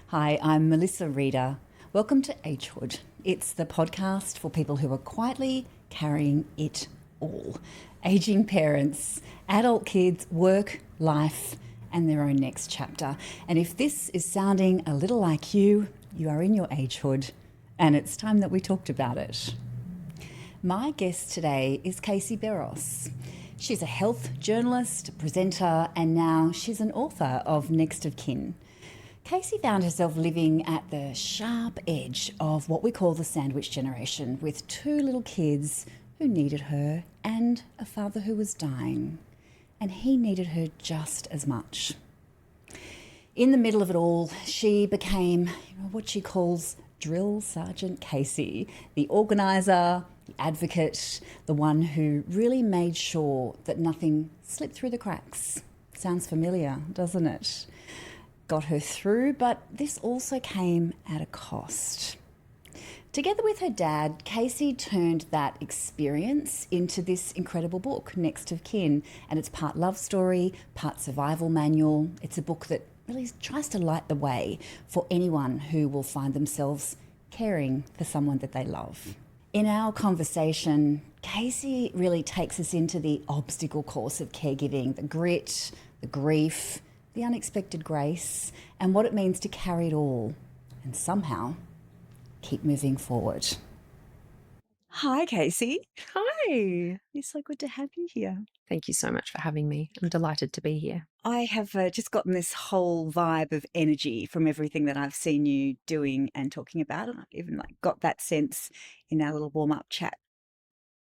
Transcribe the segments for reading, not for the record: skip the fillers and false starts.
Hi, I'm Melissa Reader. Welcome to Agehood. It's the podcast for people who are quietly carrying it all. Aging parents, adult kids, work, life, and their own next chapter. And if this is sounding a little like you, you are in your agehood, and it's time that we talked about it. My guest today is Casey Beros. She's a health journalist, presenter, and now she's an author of Next of Kin. Casey found herself living at the sharp edge of what we call the sandwich generation, with two little kids who needed her and a father who was dying. And he needed her just as much. In the middle of it all, she became what she calls Drill Sergeant Casey, the organiser, the advocate, the one who really made sure that nothing slipped through the cracks. Sounds familiar, doesn't it? Got her through, but this also came at a cost. Together with her dad, Casey turned that experience into this incredible book, Next of Kin, and it's part love story, part survival manual. It's a book that really tries to light the way for anyone who will find themselves caring for someone that they love. In our conversation, Casey really takes us into the obstacle course of caregiving, the grit, the grief, the unexpected grace, and what it means to carry it all and somehow keep moving forward. Hi, Casey. Hi. It's so good to have you here. Thank you so much for having me. I'm delighted to be here. I have just gotten this whole vibe of energy from everything that I've seen you doing and talking about, and I've even got that sense in our little warm-up chat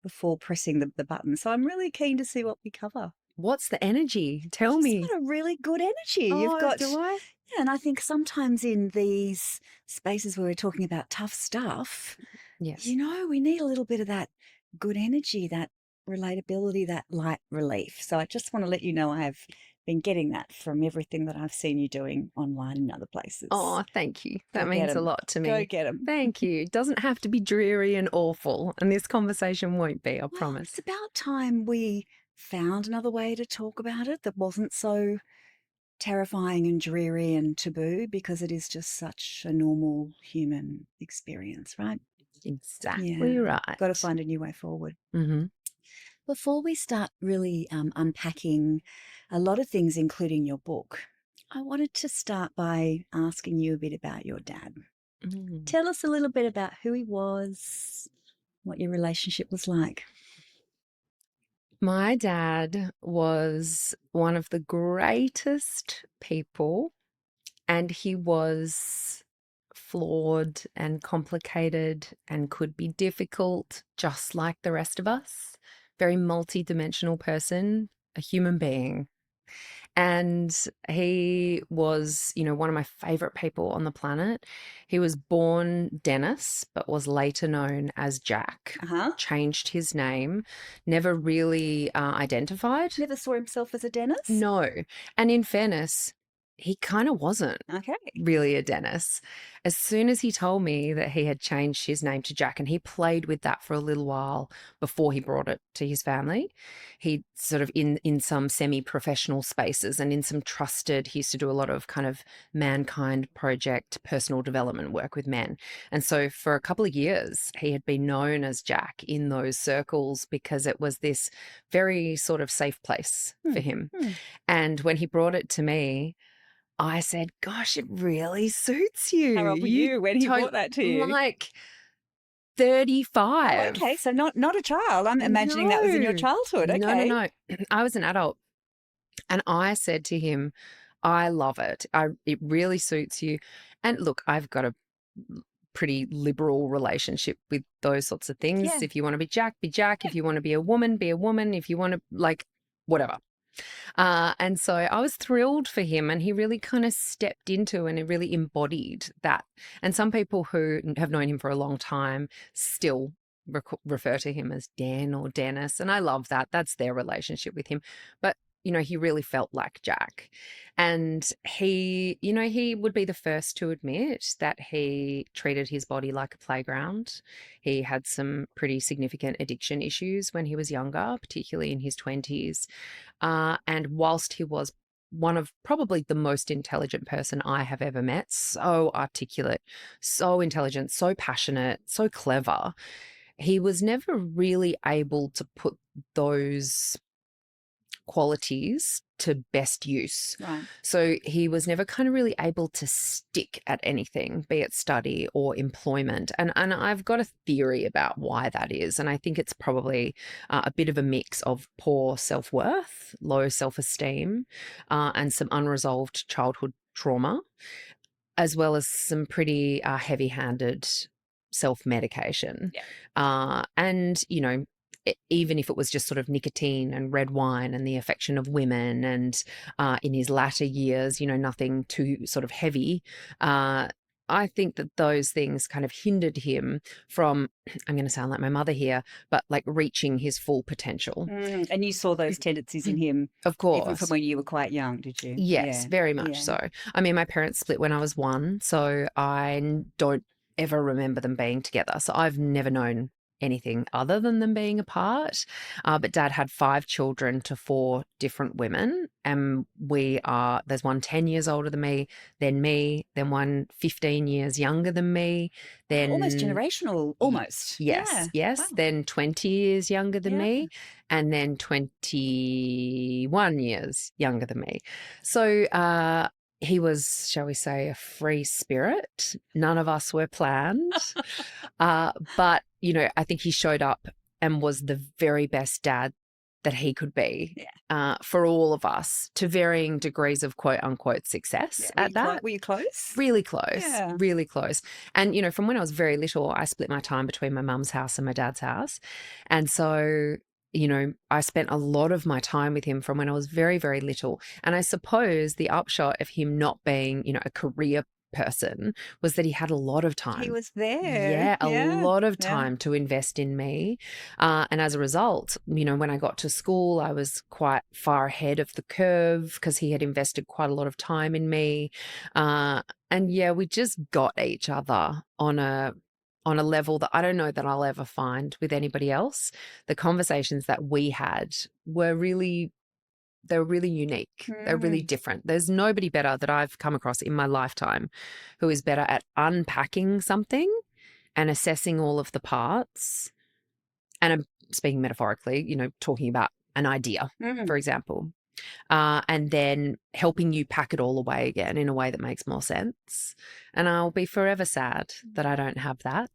before pressing the button. So I'm really keen to see what we cover. What's the energy? Tell You've me. got a really good energy. Oh, You've got, do I? yeah, and I think sometimes in these spaces where we're talking about tough stuff, Yes. we need a little bit of that good energy, that relatability, that light relief. So I just want to let you know I have been getting that from everything that I've seen you doing online and other places. Oh, thank you. That Go means get a 'em. lot to me. Go get them. Thank you. It doesn't have to be dreary and awful, and this conversation won't be, I Well, promise. it's about time we found another way to talk about it that wasn't so terrifying and dreary and taboo, because it is just such a normal human experience, right? Exactly right. Got to find a new way forward. Mm-hmm. Before we start really unpacking a lot of things, including your book, I wanted to start by asking you a bit about your dad. Tell us a little bit about who he was, what your relationship was like. My dad was one of the greatest people, and he was flawed and complicated and could be difficult, just like the rest of us. Very multi-dimensional person, a human being. And he was, one of my favorite people on the planet. He was born Dennis, but was later known as Jack. Changed his name, never really identified. Never saw himself as a Dennis? No. And in fairness, he kind of wasn't really a Dennis. As soon as he told me that he had changed his name to Jack, and he played with that for a little while before he brought it to his family, he sort of in some semi-professional spaces and in some trusted, he used to do a lot of kind of mankind project, personal development work with men. And so for a couple of years, he had been known as Jack in those circles because it was this very sort of safe place for him. And when he brought it to me, I said, gosh, it really suits you. How old were you when he brought that to you? Like 35. Oh, okay, so not a child. I'm imagining that was in your childhood. Okay. No. I was an adult. And I said to him, I love it. It really suits you. And look, I've got a pretty liberal relationship with those sorts of things. Yeah. If you want to be Jack, be Jack. If you want to be a woman, be a woman. If you want to, whatever. And so I was thrilled for him, and he really kind of stepped into and he really embodied that. And some people who have known him for a long time still refer to him as Dan or Dennis, and I love that. That's their relationship with him. But he really felt like Jack. And he would be the first to admit that he treated his body like a playground. He had some pretty significant addiction issues when he was younger, particularly in his 20s. And whilst he was one of probably the most intelligent person I have ever met. So articulate, so intelligent, so passionate, so clever. He was never really able to put those qualities to best use. Right. So he was never kind of really able to stick at anything, be it study or employment. And I've got a theory about why that is. And I think it's probably a bit of a mix of poor self-worth, low self-esteem, and some unresolved childhood trauma, as well as some pretty heavy-handed self-medication. And, you know, even if it was just sort of nicotine and red wine and the affection of women, and in his latter years, you know, nothing too sort of heavy, I think that those things kind of hindered him from, I'm going to sound like my mother here, but like reaching his full potential. And you saw those tendencies in him, of course, even from when you were quite young, did you? Yes, very much so. I mean, my parents split when I was 1, so I don't ever remember them being together. So I've never known anything other than them being apart. But Dad had 5 children to 4 different women, and there's one 10 years older than me, then one 15 years younger than me, then almost generational, almost. Yes. Wow. Then 20 years younger than me, and then 21 years younger than me. So he was, shall we say, a free spirit. None of us were planned. But, you know, I think he showed up and was the very best dad that he could be for all of us, to varying degrees of quote unquote success at that. Were you close? Really close, really close. And, you know, from when I was very little, I split my time between my mum's house and my dad's house. And so, you know, I spent a lot of my time with him from when I was very, very little. And I suppose the upshot of him not being, you know, a career person was that he had a lot of time. He was there. A lot of time to invest in me. And as a result, you know, when I got to school, I was quite far ahead of the curve because he had invested quite a lot of time in me. And we just got each other on a level that I don't know that I'll ever find with anybody else. The conversations that we had were really unique. They're really different. There's nobody better that I've come across in my lifetime who is better at unpacking something and assessing all of the parts. And I'm speaking metaphorically, you know, talking about an idea, for example, and then helping you pack it all away again in a way that makes more sense. And I'll be forever sad that I don't have that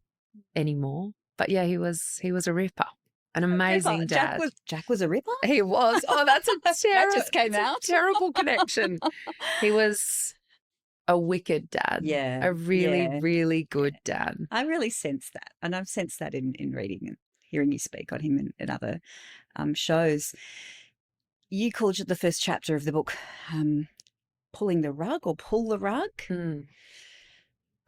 anymore. But yeah, he was a ripper. An amazing dad. Jack was a ripper? He was. Oh, that's that just came out. Terrible connection. He was a wicked dad. Yeah. A really, really good dad. I really sense that. And I've sensed that in reading and hearing you speak on him in other shows. You called the first chapter of the book Pulling the Rug or Pull the Rug.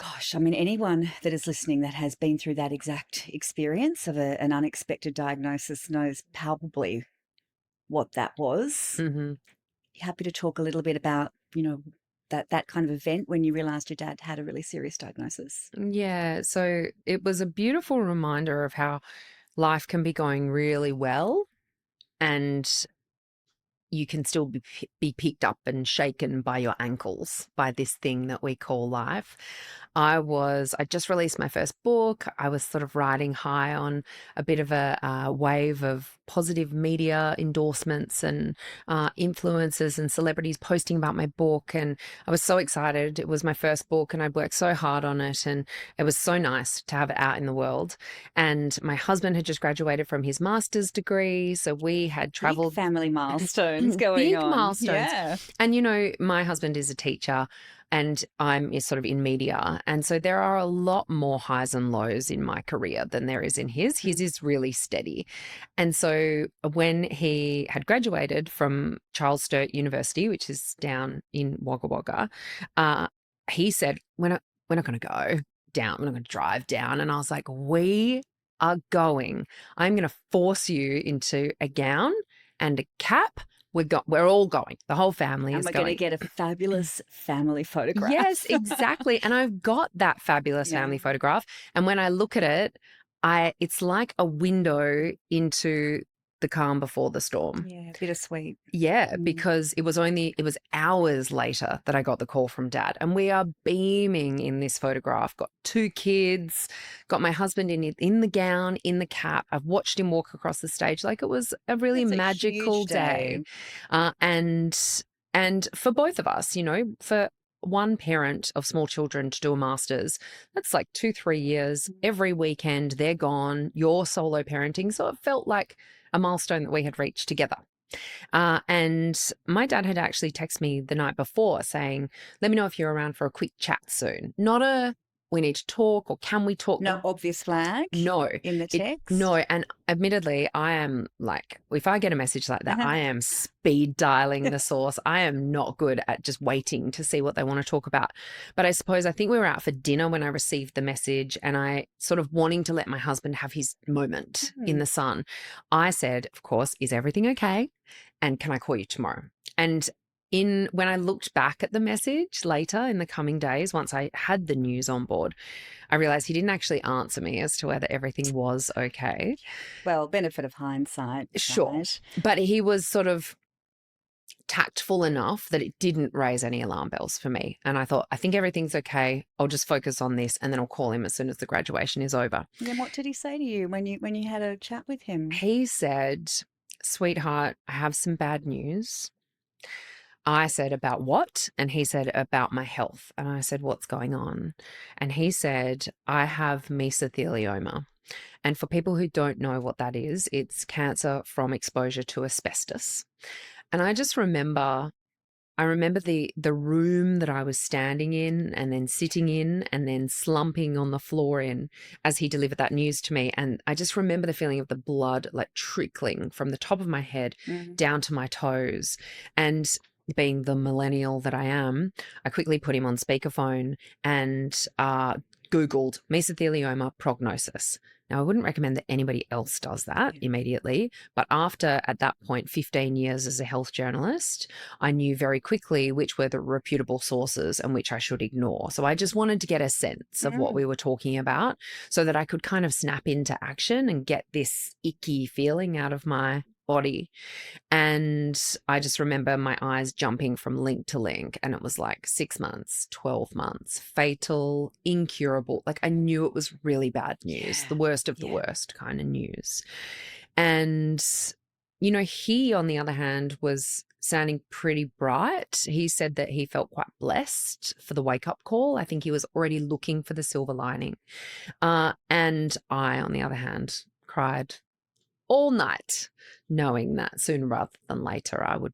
Gosh, I mean, anyone that is listening that has been through that exact experience of an unexpected diagnosis knows palpably what that was. You happy to talk a little bit about, you know, that kind of event when you realised your dad had a really serious diagnosis? Yeah, so it was a beautiful reminder of how life can be going really well and you can still be picked up and shaken by your ankles by this thing that we call life. I just released my first book. I was sort of riding high on a bit of a wave of positive media endorsements and influencers and celebrities posting about my book. And I was so excited. It was my first book and I'd worked so hard on it. And it was so nice to have it out in the world. And my husband had just graduated from his master's degree. So we had traveled. Big family milestones going on. Big milestones. Yeah. And, you know, my husband is a teacher and I'm sort of in media. And so there are a lot more highs and lows in my career than there is in his. His is really steady. And so when he had graduated from Charles Sturt University, which is down in Wagga Wagga, he said, we're not going to go down. We're not going to drive down. And I was like, we are going. I'm going to force you into a gown and a cap. We're all going. The whole family is going. And we're going to get a fabulous family photograph. Yes, exactly. And I've got that fabulous family photograph. And when I look at it, it's like a window into the calm before the storm. Yeah, bittersweet. Yeah, because it was hours later that I got the call from Dad, and we are beaming in this photograph. Got 2 kids, got my husband in the gown, in the cap. I've watched him walk across the stage like it was a really That's a magical huge day. And for both of us, for one parent of small children to do a master's, that's like 2-3 years. Every weekend they're gone. You're solo parenting, so it felt like a milestone that we had reached together. And my dad had actually texted me the night before saying, let me know if you're around for a quick chat soon. Not a, we need to talk, or can we talk? No obvious flag No. in the text? No. And admittedly, I am like, if I get a message like that, I am speed dialing the source. I am not good at just waiting to see what they want to talk about. But I think we were out for dinner when I received the message, and I sort of wanting to let my husband have his moment in the sun. I said, of course, is everything okay? And can I call you tomorrow? And when I looked back at the message later in the coming days, once I had the news on board, I realized he didn't actually answer me as to whether everything was okay. Well, benefit of hindsight. Sure. Right? But he was sort of tactful enough that it didn't raise any alarm bells for me. And I thought, I think everything's okay. I'll just focus on this, and then I'll call him as soon as the graduation is over. And then what did he say to you when you had a chat with him? He said, sweetheart, I have some bad news. I said, about what? And he said, about my health. And I said, what's going on? And he said, I have mesothelioma. And for people who don't know what that is, it's cancer from exposure to asbestos. And I just remember the room that I was standing in, and then sitting in, and then slumping on the floor in, as he delivered that news to me. And I just remember the feeling of the blood like trickling from the top of my head down to my toes. And being the millennial that I am, I quickly put him on speakerphone and Googled mesothelioma prognosis. Now, I wouldn't recommend that anybody else does that immediately, but after, at that point, 15 years as a health journalist, I knew very quickly which were the reputable sources and which I should ignore. So I just wanted to get a sense of what we were talking about so that I could kind of snap into action and get this icky feeling out of my body. And I just remember my eyes jumping from link to link, and it was like 6 months, 12 months, fatal, incurable. Like I knew it was really bad news, the worst of the worst kind of news. And, he, on the other hand, was sounding pretty bright. He said that he felt quite blessed for the wake-up call. I think he was already looking for the silver lining. And I, on the other hand, cried all night, knowing that sooner rather than later I was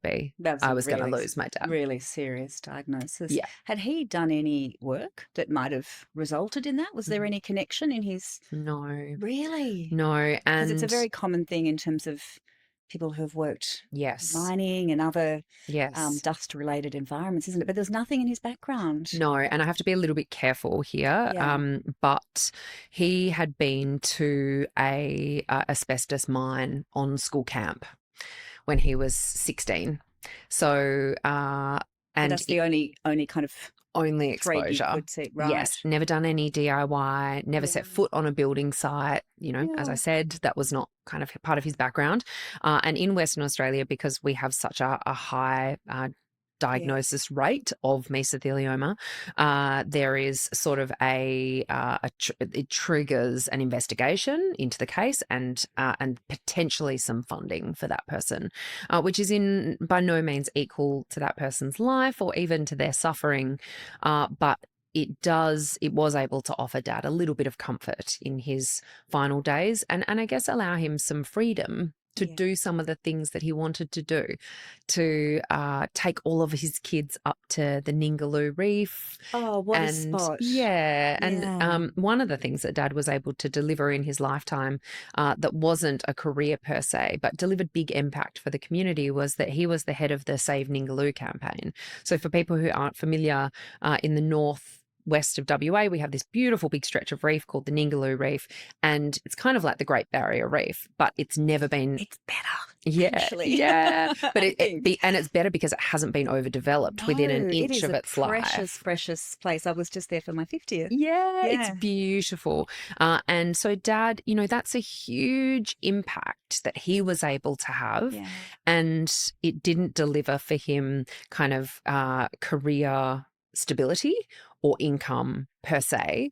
going to lose my dad. Really serious diagnosis. Yeah. Had he done any work that might have resulted in that? Was there any connection in his? No. Really? No. Because it's a very common thing in terms of people who have worked mining and other dust-related environments, isn't it? But there's nothing in his background. No, and I have to be a little bit careful here. But he had been to a asbestos mine on school camp when he was 16. So, and that's the only kind of only exposure. You could see. Right. Yes, never done any DIY, never set foot on a building site. As I said, that was not kind of part of his background. And in Western Australia, because we have such a high diagnosis rate of mesothelioma, there is sort of it triggers an investigation into the case and potentially some funding for that person, which is by no means equal to that person's life or even to their suffering, but it was able to offer Dad a little bit of comfort in his final days, and I guess allow him some freedom to do some of the things that he wanted to do, to take all of his kids up to the Ningaloo Reef. Oh, what a spot. Yeah. And one of the things that Dad was able to deliver in his lifetime that wasn't a career per se, but delivered big impact for the community, was that he was the head of the Save Ningaloo campaign. So for people who aren't familiar, in the north west of WA, we have this beautiful big stretch of reef called the Ningaloo Reef, and it's kind of like the Great Barrier Reef, but it's never been... It's better. actually. Yeah. But I think. and it's better because it hasn't been overdeveloped within an No, it inch is of a its precious, life. precious place. I was just there for my 50th. Yeah, it's Yeah. beautiful. And so, Dad, that's a huge impact that he was able to have. Yeah. And it didn't deliver for him kind of career stability or income per se,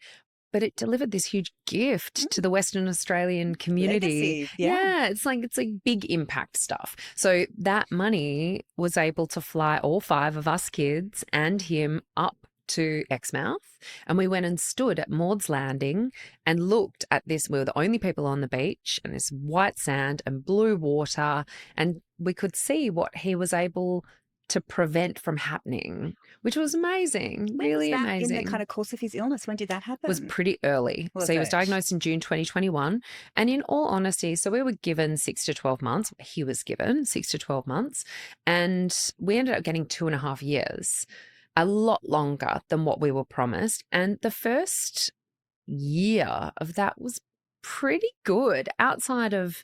but it delivered this huge gift to the Western Australian community. Legacy. Yeah. Yeah, it's like big impact stuff. So that money was able to fly all 5 of us kids and him up to Exmouth, and we went and stood at Maud's Landing and looked at this. We were the only people on the beach, and this white sand and blue water, and we could see what he was able to prevent from happening, which was amazing. When was Really that in the amazing. kind of course of his illness? When did that happen? Was pretty early. Was So he was it? diagnosed in June 2021. And in all honesty, so we were given 6 to 12 months. He was given 6 to 12 months. And we ended up getting 2.5 years, a lot longer than what we were promised. And the first year of that was pretty good outside of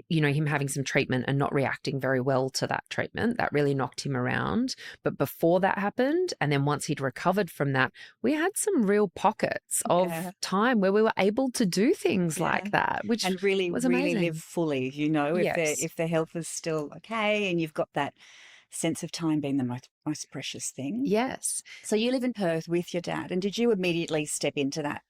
him having some treatment and not reacting very well to that treatment. That really knocked him around. But before that happened, and then once he'd recovered from that, we had some real pockets of time where we were able to do things like that, which and really, was really amazing. live fully, if their health is still okay and you've got that sense of time being the most precious thing. Yes. So you live in Perth with your dad, and did you immediately step into that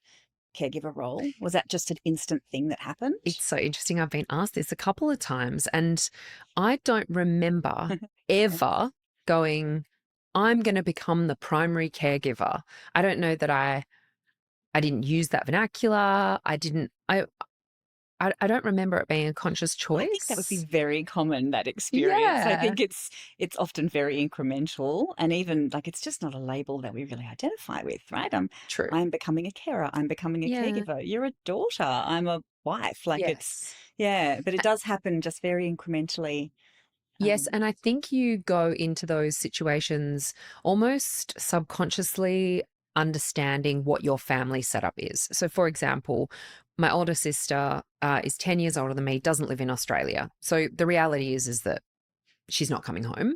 caregiver role? Was that just an instant thing that happened? It's so interesting. I've been asked this a couple of times, and I don't remember ever going, I'm going to become the primary caregiver. I don't know that I didn't use that vernacular. I don't remember it being a conscious choice. I think that would be very common, that experience. Yeah. I think it's often very incremental, and even it's just not a label that we really identify with, right? True. I'm becoming a carer. I'm becoming a caregiver. You're a daughter. I'm a wife. Yes. But it does happen just very incrementally. Yes, and I think you go into those situations almost subconsciously understanding what your family setup is. So, for example, my older sister is 10 years older than me, doesn't live in Australia. So the reality is that she's not coming home.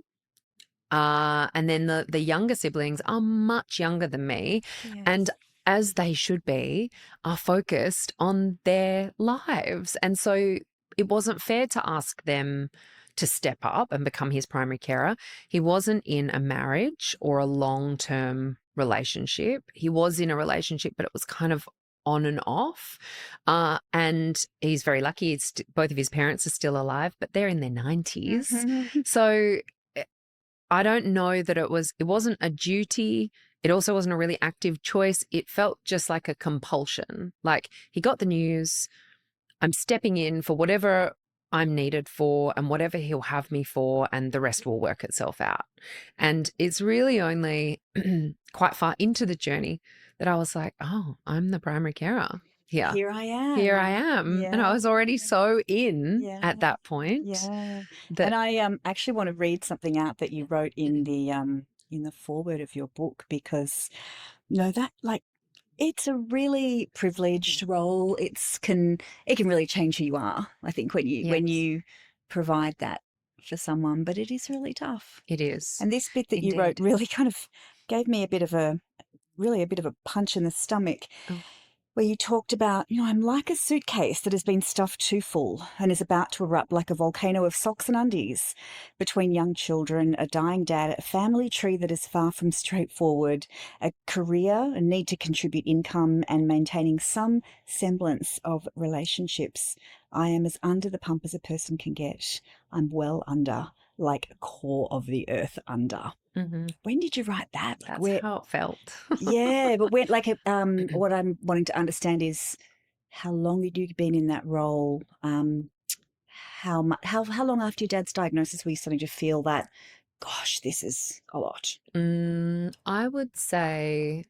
And then the younger siblings are much younger than me, and as they should be, are focused on their lives. And so it wasn't fair to ask them to step up and become his primary carer. He wasn't in a marriage or a long-term relationship. He was in a relationship, but it was kind of on and off. And he's very lucky. Both of his parents are still alive, but they're in their 90s. So I don't know that it wasn't a duty. It also wasn't a really active choice. It felt just like a compulsion. Like, he got the news, I'm stepping in for whatever I'm needed for and whatever he'll have me for, and the rest will work itself out. And it's really only quite far into the journey that I was like, oh, I'm the primary carer. Yeah. Here I am. Here I am. Yeah. And I was already so in at that point. Yeah. And I actually want to read something out that you wrote in the foreword of your book, because that it's a really privileged role. It can really change who you are, I think, when you provide that for someone, but it is really tough. It is. And this bit that you wrote really kind of gave me a bit of a punch in the stomach. Where you talked about, I'm like a suitcase that has been stuffed too full and is about to erupt like a volcano of socks and undies, between young children, a dying dad, a family tree that is far from straightforward, a career, a need to contribute income, and maintaining some semblance of relationships. I am as under the pump as a person can get. I'm well under, like core of the earth under. Mm-hmm. When did you write that? That's how it felt. Yeah, but what I'm wanting to understand is, how long had you been in that role? How long after your dad's diagnosis were you starting to feel that, gosh, this is a lot? I would say,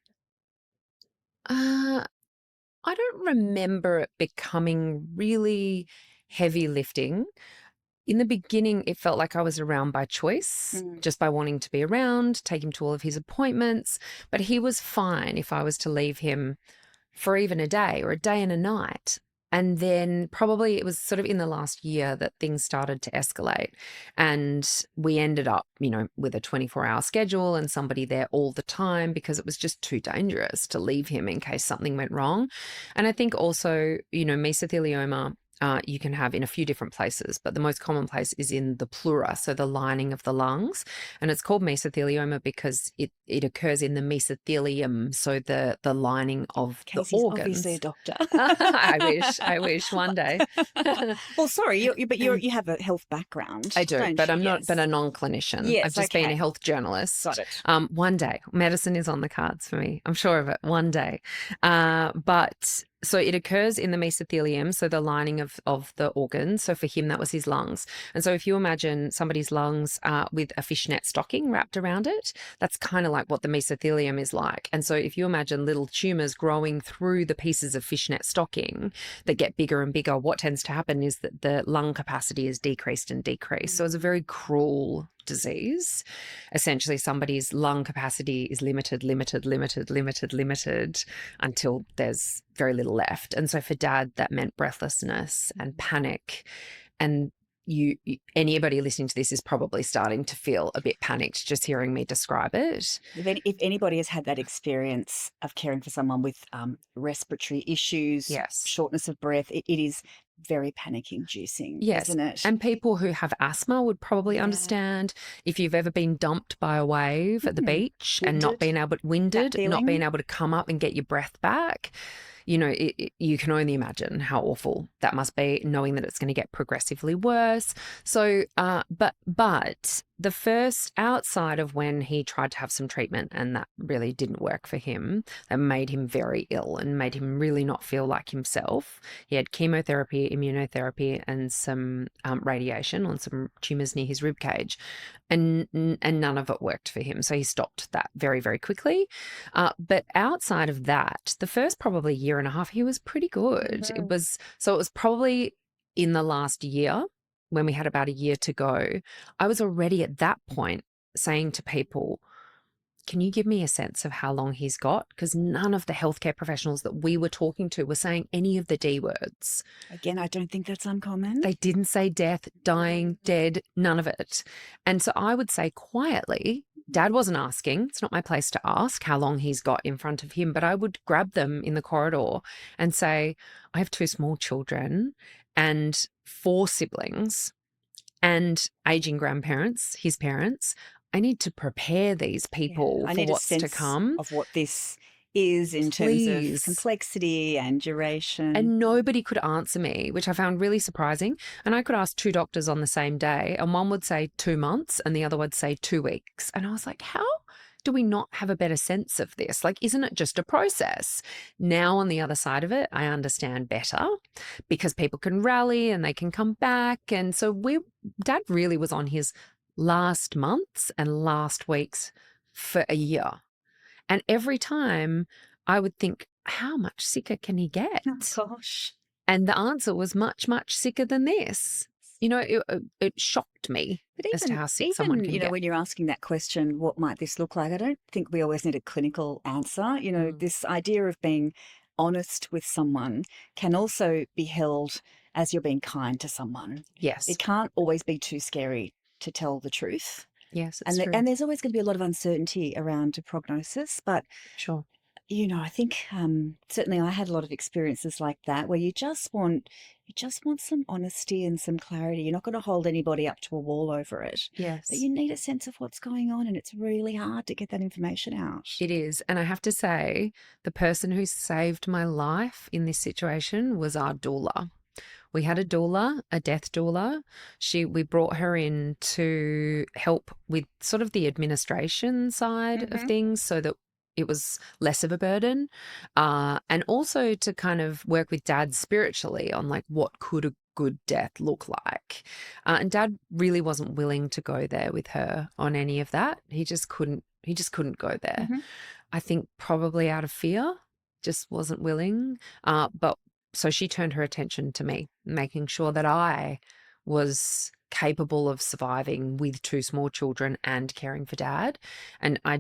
I don't remember it becoming really heavy lifting. In the beginning, it felt like I was around by choice, just by wanting to be around, take him to all of his appointments. But he was fine if I was to leave him for even a day or a day and a night. And then probably it was sort of in the last year that things started to escalate. And we ended up, with a 24-hour schedule and somebody there all the time because it was just too dangerous to leave him in case something went wrong. And I think also, mesothelioma, you can have in a few different places, but the most common place is in the pleura, so the lining of the lungs. And it's called mesothelioma because it occurs in the mesothelium, so the lining of Casey's the obviously a organs. doctor. I wish one day. Well, sorry, but you have a health background. I do, don't but you? I'm not Yes. been a non-clinician. Yes, I've just been a okay. health journalist. Got it. One day, medicine is on the cards for me. I'm sure of it. One day, but so it occurs in the mesothelium, so the lining of the organs. So for him, that was his lungs. And so if you imagine somebody's lungs with a fishnet stocking wrapped around it, that's kind of like what the mesothelium is like. And so if you imagine little tumors growing through the pieces of fishnet stocking that get bigger and bigger, what tends to happen is that the lung capacity is decreased and decreased. So it's a very cruel disease. Essentially, somebody's lung capacity is limited until there's very little left. And so for Dad, that meant breathlessness and panic. And anybody listening to this is probably starting to feel a bit panicked just hearing me describe it. If anybody has had that experience of caring for someone with respiratory issues, Yes. shortness of breath, it is very panic-inducing, Yes. isn't it? And people who have asthma would probably understand. If you've ever been dumped by a wave at the beach and not being able to come up and get your breath back, you can only imagine how awful that must be, knowing that it's going to get progressively worse. So, but the first, outside of when he tried to have some treatment and that really didn't work for him, that made him very ill and made him really not feel like himself. He had chemotherapy, immunotherapy, and some radiation on some tumors near his rib cage, and none of it worked for him. So he stopped that very, very quickly. But outside of that, the first probably year and a half, he was pretty good. Mm-hmm. It was probably in the last year, when we had about a year to go, I was already at that point saying to people, can you give me a sense of how long he's got? Because none of the healthcare professionals that we were talking to were saying any of the D words. Again, I don't think that's uncommon. They didn't say death, dying, dead, none of it. And so I would say quietly, Dad wasn't asking. It's not my place to ask how long he's got in front of him, but I would grab them in the corridor and say, I have 2 small children and 4 siblings and aging grandparents, his parents. I need to prepare these people for what's to come. Of what this is in terms of complexity and duration. And nobody could answer me, which I found really surprising. And I could ask 2 doctors on the same day, and one would say 2 months and the other would say 2 weeks. And I was like, how do we not have a better sense of this? Like, isn't it just a process? Now, on the other side of it, I understand better because people can rally and they can come back. And so Dad really was on his last months and last weeks for a year. And every time I would think, how much sicker can he get? Oh, gosh. And the answer was much, much sicker than this. It shocked me as to how sick someone can get. When you're asking that question, what might this look like? I don't think we always need a clinical answer. This idea of being honest with someone can also be held as you're being kind to someone. Yes. It can't always be too scary to tell the truth. Yes, it's true. And there's always going to be a lot of uncertainty around a prognosis, but sure. I think certainly I had a lot of experiences like that where you just want some honesty and some clarity. You're not going to hold anybody up to a wall over it. Yes. But you need a sense of what's going on, and it's really hard to get that information out. It is. And I have to say, the person who saved my life in this situation was our doula. We had a doula, a death doula. We brought her in to help with sort of the administration side of things so that it was less of a burden, and also to kind of work with Dad spiritually on like what could a good death look like. And Dad really wasn't willing to go there with her on any of that. He just couldn't go there. I think probably out of fear, just wasn't willing. But so she turned her attention to me, making sure that I was capable of surviving with 2 small children and caring for Dad. And I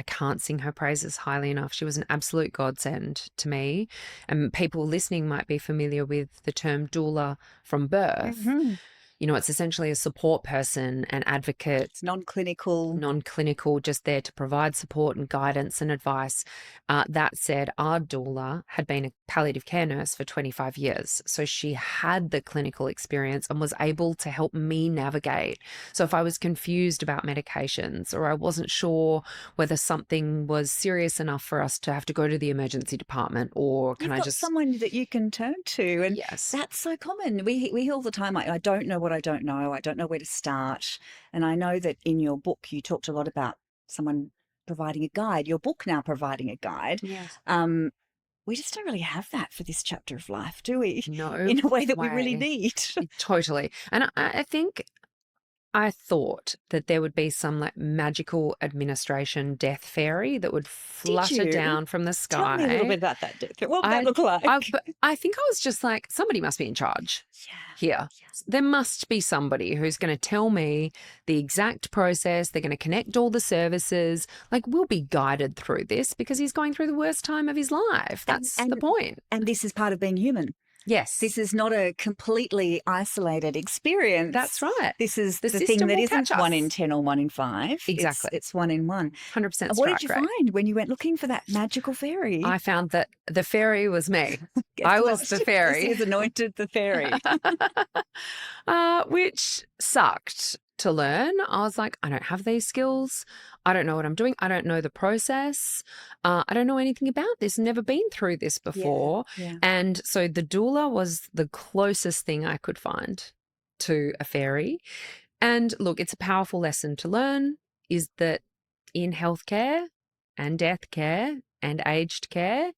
can't sing her praises highly enough. She was an absolute godsend to me. And people listening might be familiar with the term doula from birth. Mm-hmm. You know, it's essentially a support person, an advocate. It's non-clinical, just there to provide support and guidance and advice. That said, our doula had been a palliative care nurse for 25 years. So she had the clinical experience and was able to help me navigate. So if I was confused about medications, or I wasn't sure whether something was serious enough for us to have to go to the emergency department, or You've got someone that you can turn to. And yes, that's so common. We hear all the time, I don't know what I don't know. I don't know where to start. And I know that in your book, you talked a lot about someone providing a guide, your book now providing a guide. yes. We just don't really have that for this chapter of life, do we? No In a way that we really way. need. Totally. And I think I thought that there would be some like magical administration death fairy that would flutter down from the sky. Tell me a little bit about that death fairy. What would that look like? I think I was just like, somebody must be in charge here. Yes. There must be somebody who's going to tell me the exact process. They're going to connect all the services. Like, we'll be guided through this because he's going through the worst time of his life. That's the point. And this is part of being human. Yes. This is not a completely isolated experience. That's right. This is the thing that isn't 1 in 10 or 1 in 5. Exactly. It's 1 in 1. 100% What did you find when you went looking for that magical fairy? I found that the fairy was me. I was the fairy. He is anointed the fairy. Which sucked to learn. I was like, I don't have these skills. I don't know what I'm doing. I don't know the process. I don't know anything about this. Never been through this before. Yeah. And so the doula was the closest thing I could find to a fairy. And look, it's a powerful lesson to learn, is that in healthcare and death care and aged care,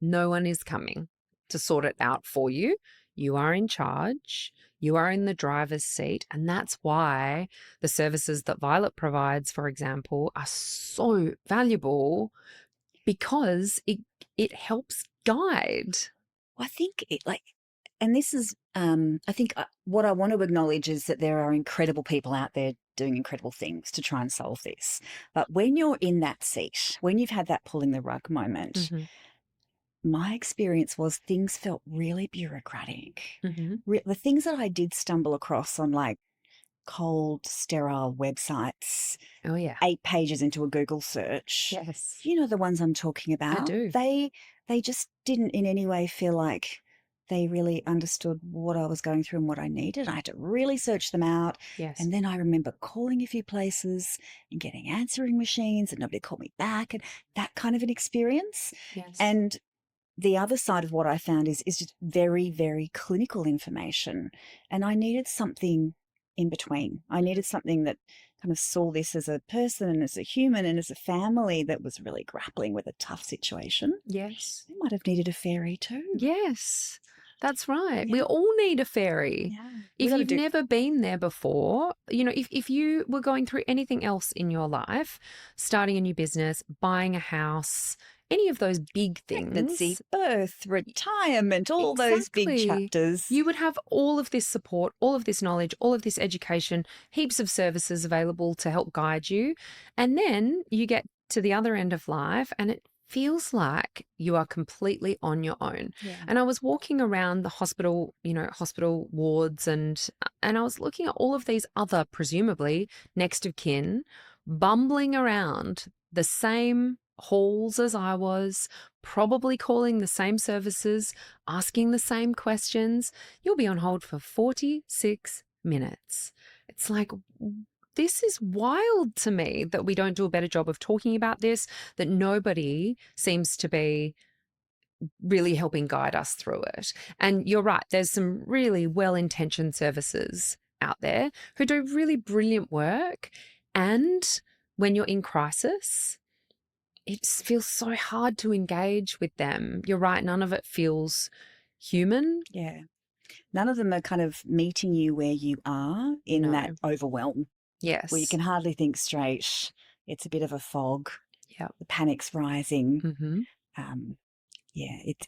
no one is coming to sort it out for you. You are in charge. You are in the driver's seat. And that's why the services that Violet provides, for example, are so valuable, because it helps guide. Well, I think and this is, I think what I want to acknowledge is that there are incredible people out there doing incredible things to try and solve this. But when you're in that seat, when you've had that pulling the rug moment, my experience was things felt really bureaucratic. The things that I did stumble across on like cold, sterile websites. Oh, yeah. 8 pages into a Google search. Yes. You know the ones I'm talking about? I do. They just didn't in any way feel like they really understood what I was going through and what I needed. I had to really search them out. Yes. And then I remember calling a few places and getting answering machines and nobody called me back, and that kind of an experience. Yes. And the other side of what I found is just very, very clinical information. And I needed something in between. I needed something that kind of saw this as a person and as a human and as a family that was really grappling with a tough situation. Yes. They might have needed a fairy too. Yes. That's right. Yeah. We all need a fairy. Yeah. If you've never been there before, you know, if you were going through anything else in your life, starting a new business, buying a house, any of those big things. Pregnancy, birth, retirement, all those big chapters. You would have all of this support, all of this knowledge, all of this education, heaps of services available to help guide you. And then you get to the other end of life and it feels like you are completely on your own. Yeah. And I was walking around the hospital, hospital wards, and I was looking at all of these other, presumably, next of kin, bumbling around the same halls as I was, probably calling the same services, asking the same questions. You'll be on hold for 46 minutes. It's like, this is wild to me that we don't do a better job of talking about this, that nobody seems to be really helping guide us through it. And you're right, there's some really well-intentioned services out there who do really brilliant work. And when you're in crisis, it feels so hard to engage with them. You're right, none of it feels human. Yeah. None of them are kind of meeting you where you are in that overwhelm. Yes. Where you can hardly think straight. It's a bit of a fog. Yeah. The panic's rising. Mm-hmm.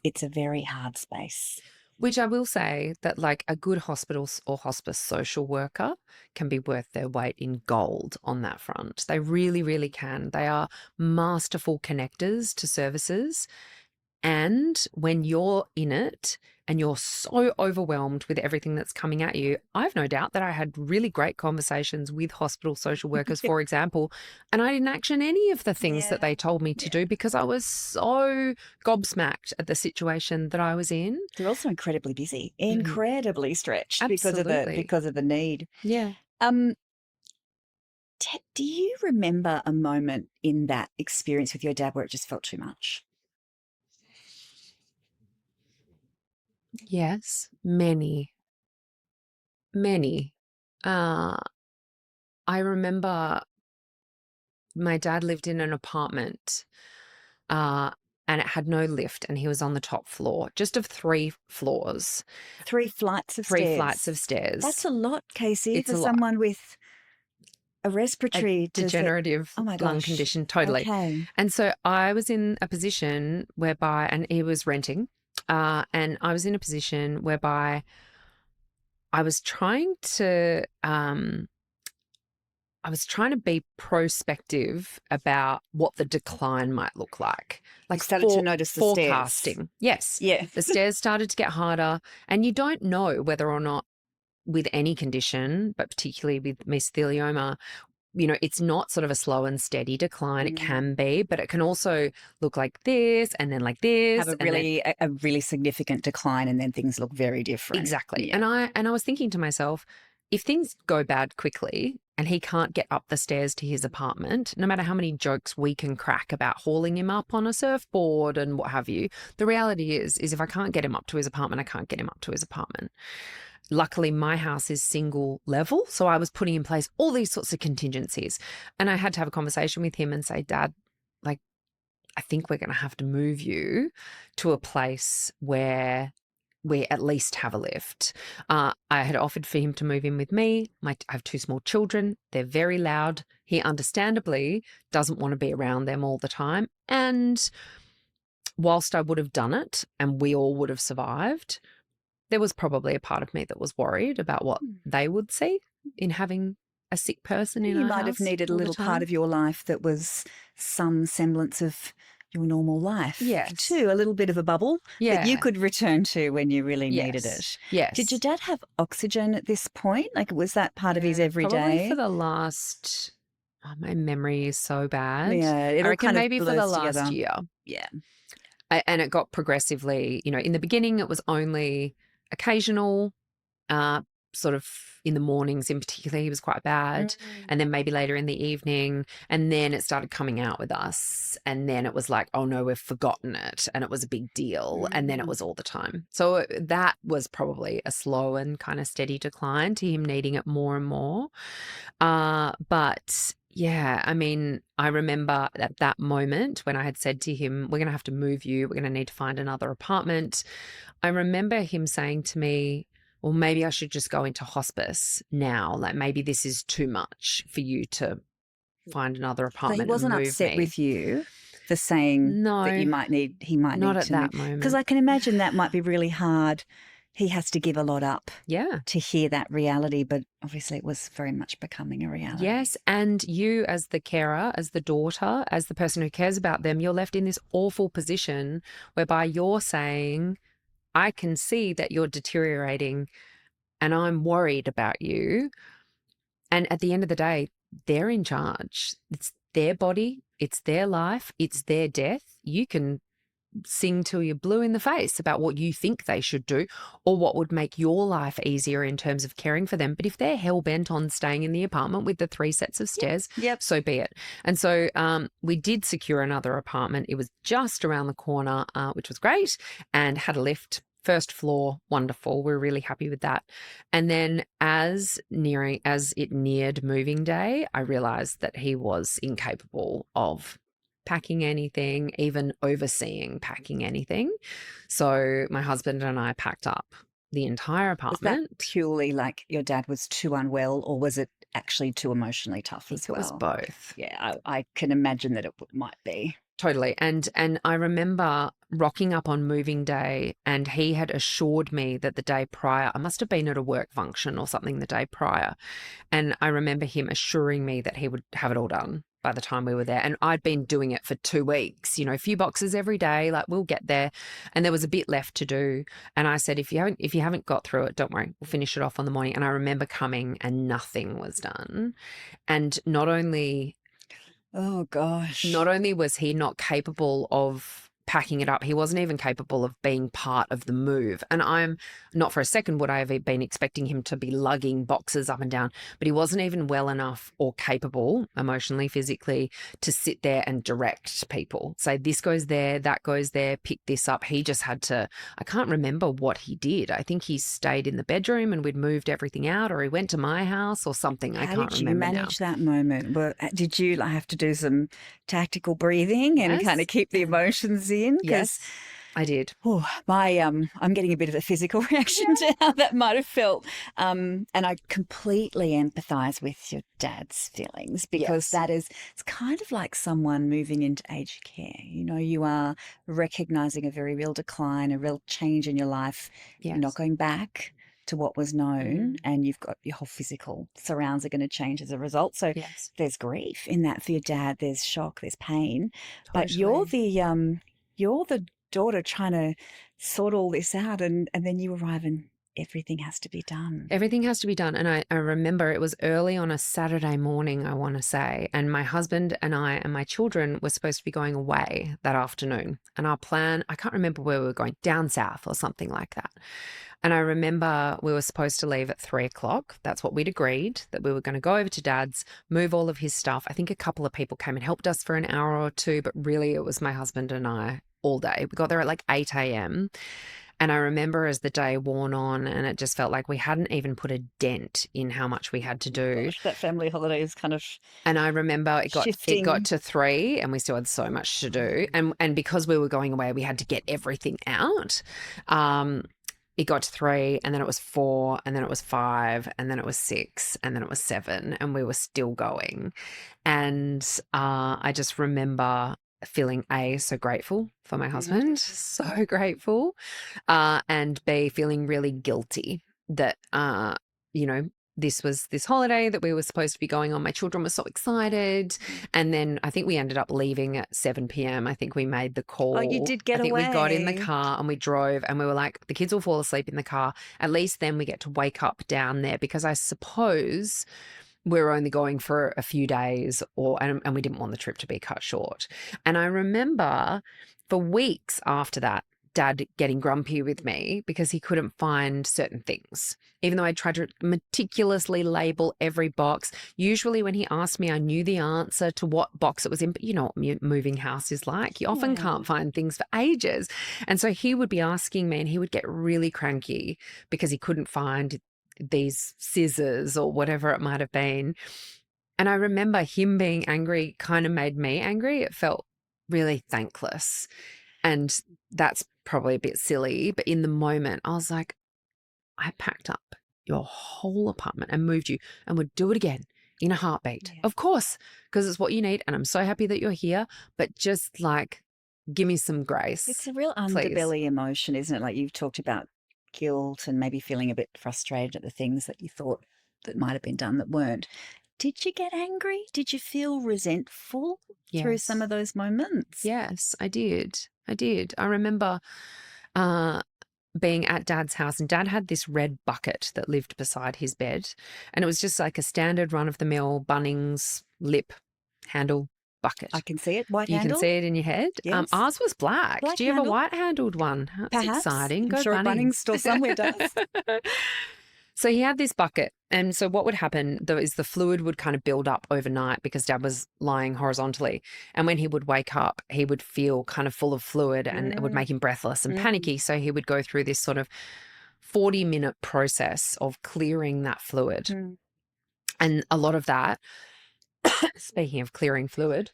It's a very hard space. Which I will say that like a good hospital or hospice social worker can be worth their weight in gold on that front. They really, really can. They are masterful connectors to services. And when you're in it and you're so overwhelmed with everything that's coming at you, I've no doubt that I had really great conversations with hospital social workers, for example, and I didn't action any of the things that they told me to do because I was so gobsmacked at the situation that I was in. They're also incredibly busy, incredibly stretched Absolutely. because of the need. Yeah. Do you remember a moment in that experience with your dad where it just felt too much? Yes, many. I remember my dad lived in an apartment and it had no lift and he was on the top floor, just of 3 floors. 3 flights of 3 stairs. flights of stairs. That's a lot, Casey, It's for a lot. someone with a respiratory degenerative lung condition. Totally. Okay. And so I was in a position whereby, and he was renting, and I was in a position whereby I was trying to be prospective about what the decline might look like. Like you started to notice the forecasting. stairs. Yes. Yeah. The stairs started to get harder, and you don't know whether or not with any condition, but particularly with mesothelioma, it's not sort of a slow and steady decline. It can be, but it can also look like this and then like this. Have a really significant decline and then things look very different. Exactly. Yeah. And I was thinking to myself, if things go bad quickly and he can't get up the stairs to his apartment, no matter how many jokes we can crack about hauling him up on a surfboard and what have you, the reality is if I can't get him up to his apartment, I can't get him up to his apartment. Luckily, my house is single level, so I was putting in place all these sorts of contingencies. And I had to have a conversation with him and say, Dad, like, I think we're going to have to move you to a place where we at least have a lift. I had offered for him to move in with me. I have 2 small children. They're very loud. He understandably doesn't want to be around them all the time. And whilst I would have done it and we all would have survived, there was probably a part of me that was worried about what they would see in having a sick person in our house. You might have needed a little part of your life that was some semblance of your normal life. Yes. Too, a little bit of a bubble that you could return to when you really needed it. Yes. Did your dad have oxygen at this point? Like, was that part of his everyday? Probably for the last, my memory is so bad. Yeah, it I all reckon kind of maybe for the last together. year. Yeah. And it got progressively, in the beginning it was only occasional, sort of in the mornings in particular, he was quite bad. And then maybe later in the evening. And then it started coming out with us. And then it was like, oh no, we've forgotten it. And it was a big deal. And then it was all the time. So that was probably a slow and kind of steady decline to him needing it more and more. But yeah, I mean, I remember at that moment when I had said to him, we're going to have to move you. We're going to need to find another apartment. I remember him saying to me, well, maybe I should just go into hospice now. Like maybe this is too much for you to find another apartment. So he wasn't and move upset me. with you for saying that he might need not at to that move. moment. Because I can imagine that might be really hard. He has to give a lot up Yeah. to hear that reality, but obviously it was very much becoming a reality. Yes, and you as the carer, as the daughter, as the person who cares about them, you're left in this awful position whereby you're saying, I can see that you're deteriorating and I'm worried about you. And at the end of the day, they're in charge. It's their body, it's their life, it's their death. You can sing till you're blue in the face about what you think they should do or what would make your life easier in terms of caring for them. But if they're hell-bent on staying in the apartment with the 3 sets of stairs, so be it. And so we did secure another apartment. It was just around the corner, which was great, and had a lift. First floor, wonderful. We're really happy with that. And then as it neared moving day, I realized that he was incapable of packing anything, even overseeing packing anything. So my husband and I packed up the entire apartment. Was that purely like your dad was too unwell, or was it actually too emotionally tough as well? It was both. Yeah, I can imagine that it might be. Totally. And I remember rocking up on moving day, and he had assured me that the day prior, I must have been at a work function or something the day prior, and I remember him assuring me that he would have it all done by the time we were there. And I'd been doing it for 2 weeks, a few boxes every day, like we'll get there. And there was a bit left to do. And I said, if you haven't got through it, don't worry, we'll finish it off on the morning. And I remember coming and nothing was done. And not only Oh, gosh. not only was he not capable of packing it up, he wasn't even capable of being part of the move. And I'm not for a second would I have been expecting him to be lugging boxes up and down, but he wasn't even well enough or capable emotionally, physically, to sit there and direct people. Say, this goes there, that goes there, pick this up. He just had to, I can't remember what he did. I think he stayed in the bedroom and we'd moved everything out, or he went to my house or something. I can't remember. How did you manage that moment? Did you have to do some tactical breathing and kind of keep the emotions in? Yes, I did. Oh, I'm getting a bit of a physical reaction to how that might have felt. And I completely empathise with your dad's feelings, because it's kind of like someone moving into aged care. You are recognising a very real decline, a real change in your life. Yes. You're not going back to what was known, and you've got your whole physical surrounds are going to change as a result. So there's grief in that for your dad. There's shock, there's pain, but you're the daughter trying to sort all this out, and then you arrive and everything has to be done. Everything has to be done. And I remember it was early on a Saturday morning, I want to say, and my husband and I and my children were supposed to be going away that afternoon. And our plan, I can't remember where we were going, down south or something like that. And I remember we were supposed to leave at 3:00. That's what we'd agreed, that we were going to go over to Dad's, move all of his stuff. I think a couple of people came and helped us for an hour or two, but really it was my husband and I all day. We got there at like 8 a.m. And I remember as the day worn on, and it just felt like we hadn't even put a dent in how much we had to do. Gosh, that family holiday is kind of And I remember it got to 3 and we still had so much to do. And because we were going away, we had to get everything out. It got to 3, and then it was 4, and then it was 5, and then it was 6, and then it was 7, and we were still going. And I just remember feeling so grateful for my husband, so grateful, and B, feeling really guilty that, this holiday that we were supposed to be going on. My children were so excited. And then I think we ended up leaving at 7 p.m. I think we made the call. Oh, you did get away. I think we got in the car and we drove, and we were like, the kids will fall asleep in the car. At least then we get to wake up down there, because I suppose we're only going for a few days, and we didn't want the trip to be cut short. And I remember for weeks after that, Dad getting grumpy with me because he couldn't find certain things, even though I tried to meticulously label every box. Usually when he asked me, I knew the answer to what box it was in, but you know what moving house is like. You often can't find things for ages. And so he would be asking me, and he would get really cranky because he couldn't find these scissors or whatever it might have been. And I remember him being angry kind of made me angry. It felt really thankless. And that's probably a bit silly, but in the moment I was like, I packed up your whole apartment and moved you, and would do it again in a heartbeat. Of course, because it's what you need, and I'm so happy that you're here, but just like, give me some grace. It's a real underbelly emotion, isn't it? Like you've talked about guilt and maybe feeling a bit frustrated at the things that you thought that might have been done that weren't. Did you get angry? Did you feel resentful through some of those moments? Yes, I did. I remember being at Dad's house, and Dad had this red bucket that lived beside his bed, and it was just like a standard run-of-the-mill Bunnings lip handle bucket. I can see it. White handle? You can see it in your head? Yes. Ours was black. Do you have a white-handled one? That's Perhaps. exciting. I'm sure Bunnings still somewhere does. So he had this bucket, and so what would happen is the fluid would kind of build up overnight because Dad was lying horizontally, and when he would wake up, he would feel kind of full of fluid, and it would make him breathless and panicky. So he would go through this sort of 40-minute process of clearing that fluid. And a lot of that, speaking of clearing fluid,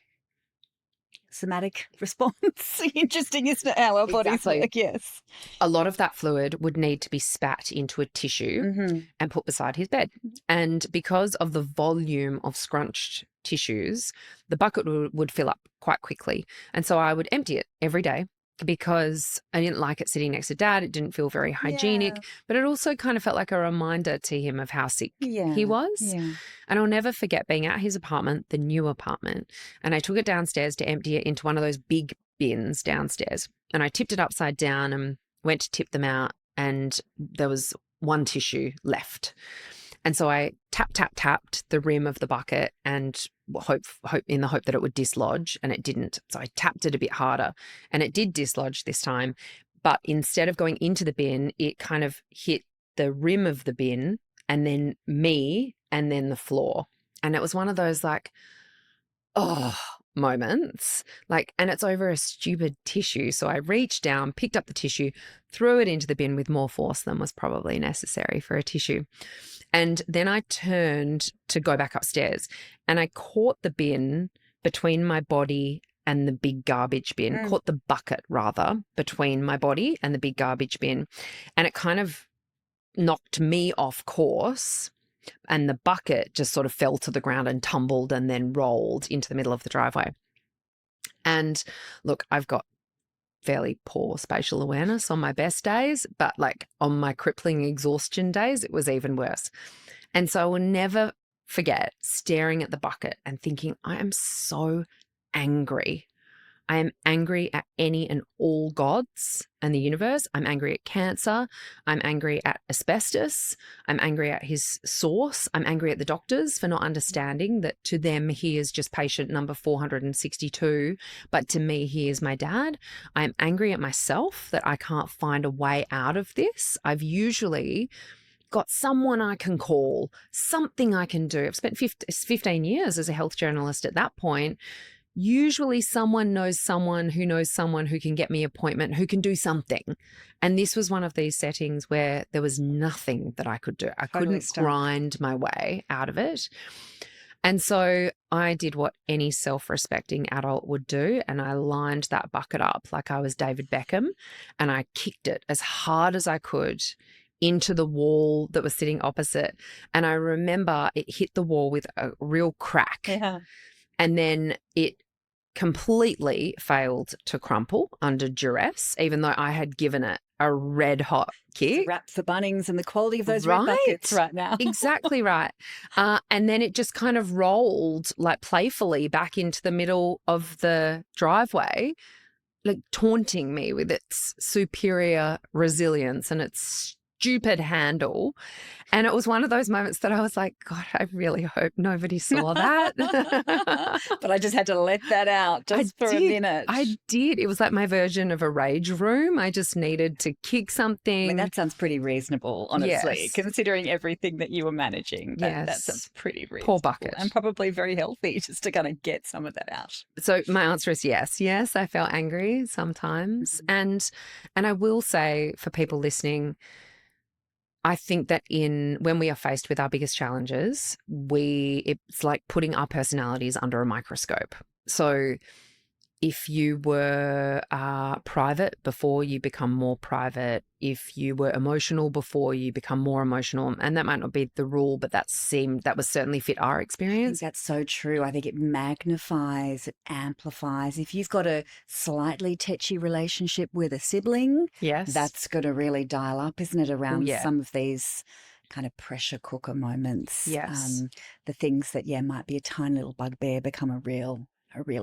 somatic response. Interesting, isn't it? How our bodies work, yes. A lot of that fluid would need to be spat into a tissue and put beside his bed. And because of the volume of scrunched tissues, the bucket would fill up quite quickly. And so I would empty it every day. because I didn't like it sitting next to Dad. It didn't feel very hygienic, but it also kind of felt like a reminder to him of how sick he was. Yeah. And I'll never forget being at his apartment, the new apartment, and I took it downstairs to empty it into one of those big bins downstairs. And I tipped it upside down and went to tip them out, and there was one tissue left. And so I tapped the rim of the bucket and hope in the hope that it would dislodge, and it didn't. So I tapped it a bit harder and it did dislodge this time. But instead of going into the bin, it kind of hit the rim of the bin and then me and then the floor. And it was one of those like, oh, moments. Like, and it's over a stupid tissue. So I reached down, picked up the tissue, threw it into the bin with more force than was probably necessary for a tissue. And then I turned to go back upstairs and I caught the bin between my body and the big garbage bin, caught the bucket rather between my body and the big garbage bin. And it kind of knocked me off course. And the bucket just sort of fell to the ground and tumbled and then rolled into the middle of the driveway. And look, I've got fairly poor spatial awareness on my best days, but like on my crippling exhaustion days, it was even worse. And so I will never forget staring at the bucket and thinking, I am so angry. I am angry at any and all gods and the universe. I'm angry at cancer. I'm angry at asbestos. I'm angry at his source. I'm angry at the doctors for not understanding that to them he is just patient number 462, but to me he is my dad. I am angry at myself that I can't find a way out of this. I've usually got someone I can call, something I can do. I've spent 15 years as a health journalist at that point. Usually someone knows someone who can get me an appointment, who can do something. And this was one of these settings where there was nothing that I could do. I couldn't grind my way out of it. And so I did what any self-respecting adult would do, and I lined that bucket up like I was David Beckham, and I kicked it as hard as I could into the wall that was sitting opposite. And I remember it hit the wall with a real crack. Yeah. And then it completely failed to crumple under duress, even though I had given it a red hot kick. Wrap for Bunnings and the quality of those red buckets right now. Exactly right. And then it just kind of rolled like playfully back into the middle of the driveway, like taunting me with its superior resilience and its stupid handle. And it was one of those moments that I was like, God, I really hope nobody saw that. But I just had to let that out for a minute. I did. It was like my version of a rage room. I just needed to kick something. I mean, that sounds pretty reasonable, honestly, yes. Considering everything that you were managing. That sounds pretty reasonable. Poor bucket. And probably very healthy just to kind of get some of that out. So my answer is yes. Yes, I felt angry sometimes. And I will say for people listening, I think that when we are faced with our biggest challenges, it's like putting our personalities under a microscope. So if you were private before, you become more private. If you were emotional before, you become more emotional. And that might not be the rule, but that was certainly fit our experience. I think that's so true. I think it magnifies, it amplifies. If you've got a slightly tetchy relationship with a sibling, yes, that's going to really dial up, isn't it, around some of these kind of pressure cooker moments. Yes. The things that, might be a tiny little bugbear become a real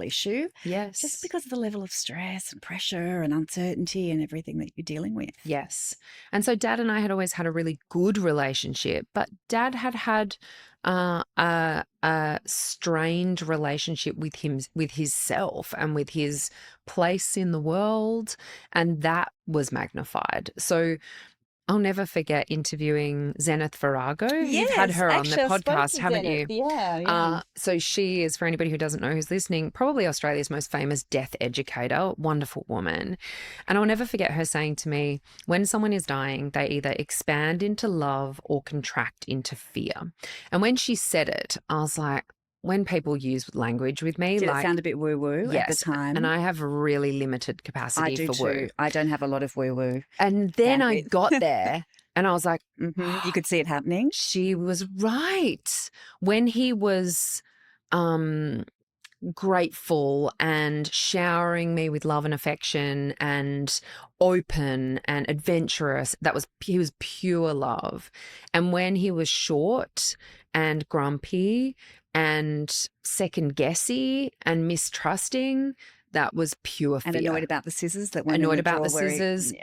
issue. Yes. Just because of the level of stress and pressure and uncertainty and everything that you're dealing with. Yes. And so Dad and I had always had a really good relationship, but Dad had a strained relationship with himself and with his place in the world, and that was magnified. So I'll never forget interviewing Zenith Virago. Yes, you've had her on the actually, podcast, haven't you? Yeah. So she is, for anybody who doesn't know who's listening, probably Australia's most famous death educator, wonderful woman. And I'll never forget her saying to me, when someone is dying, they either expand into love or contract into fear. And when she said it, I was like, when people use language with me, did it sound a bit woo-woo at the time? And I have really limited capacity for woo. I don't have a lot of woo-woo. And then I got there and I was like, you could see it happening. She was right. When he was grateful and showering me with love and affection and open and adventurous. He was pure love. And when he was short and grumpy and second guessy and mistrusting, that was pure fear. And annoyed about the scissors that went in the drawer.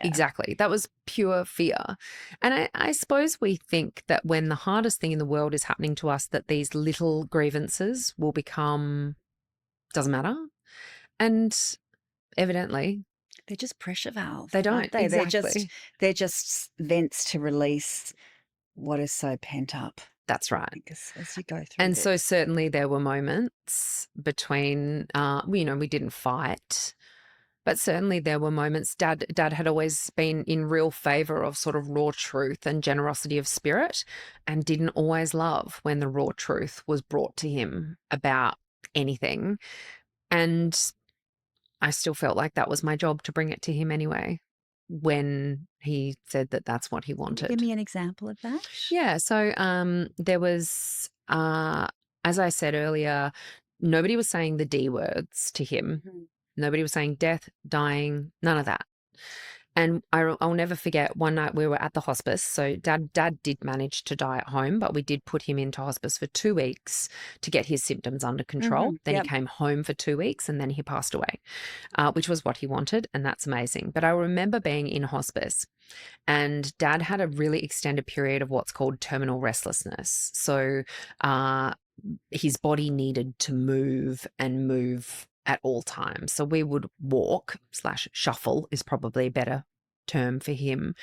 Exactly. That was pure fear. And I suppose we think that when the hardest thing in the world is happening to us, that these little grievances will become, doesn't matter. And evidently, they're just pressure valves. They don't. Aren't they? Exactly. They're just vents to release what is so pent up. That's right. As you go through and this. So certainly there were moments between, we didn't fight, but certainly there were moments. Dad had always been in real favor of sort of raw truth and generosity of spirit, and didn't always love when the raw truth was brought to him about anything. And I still felt like that was my job to bring it to him anyway, when he said that that's what he wanted. Give me an example of that. Yeah. So there was, as I said earlier, nobody was saying the D words to him. Mm-hmm. Nobody was saying death, dying, none of that. And I'll never forget one night we were at the hospice. So dad did manage to die at home, but we did put him into hospice for 2 weeks to get his symptoms under control. Mm-hmm. Then he came home for 2 weeks and then he passed away, which was what he wanted. And that's amazing. But I remember being in hospice, and Dad had a really extended period of what's called terminal restlessness. So his body needed to move and move at all times. So we would walk / shuffle is probably a better term for him,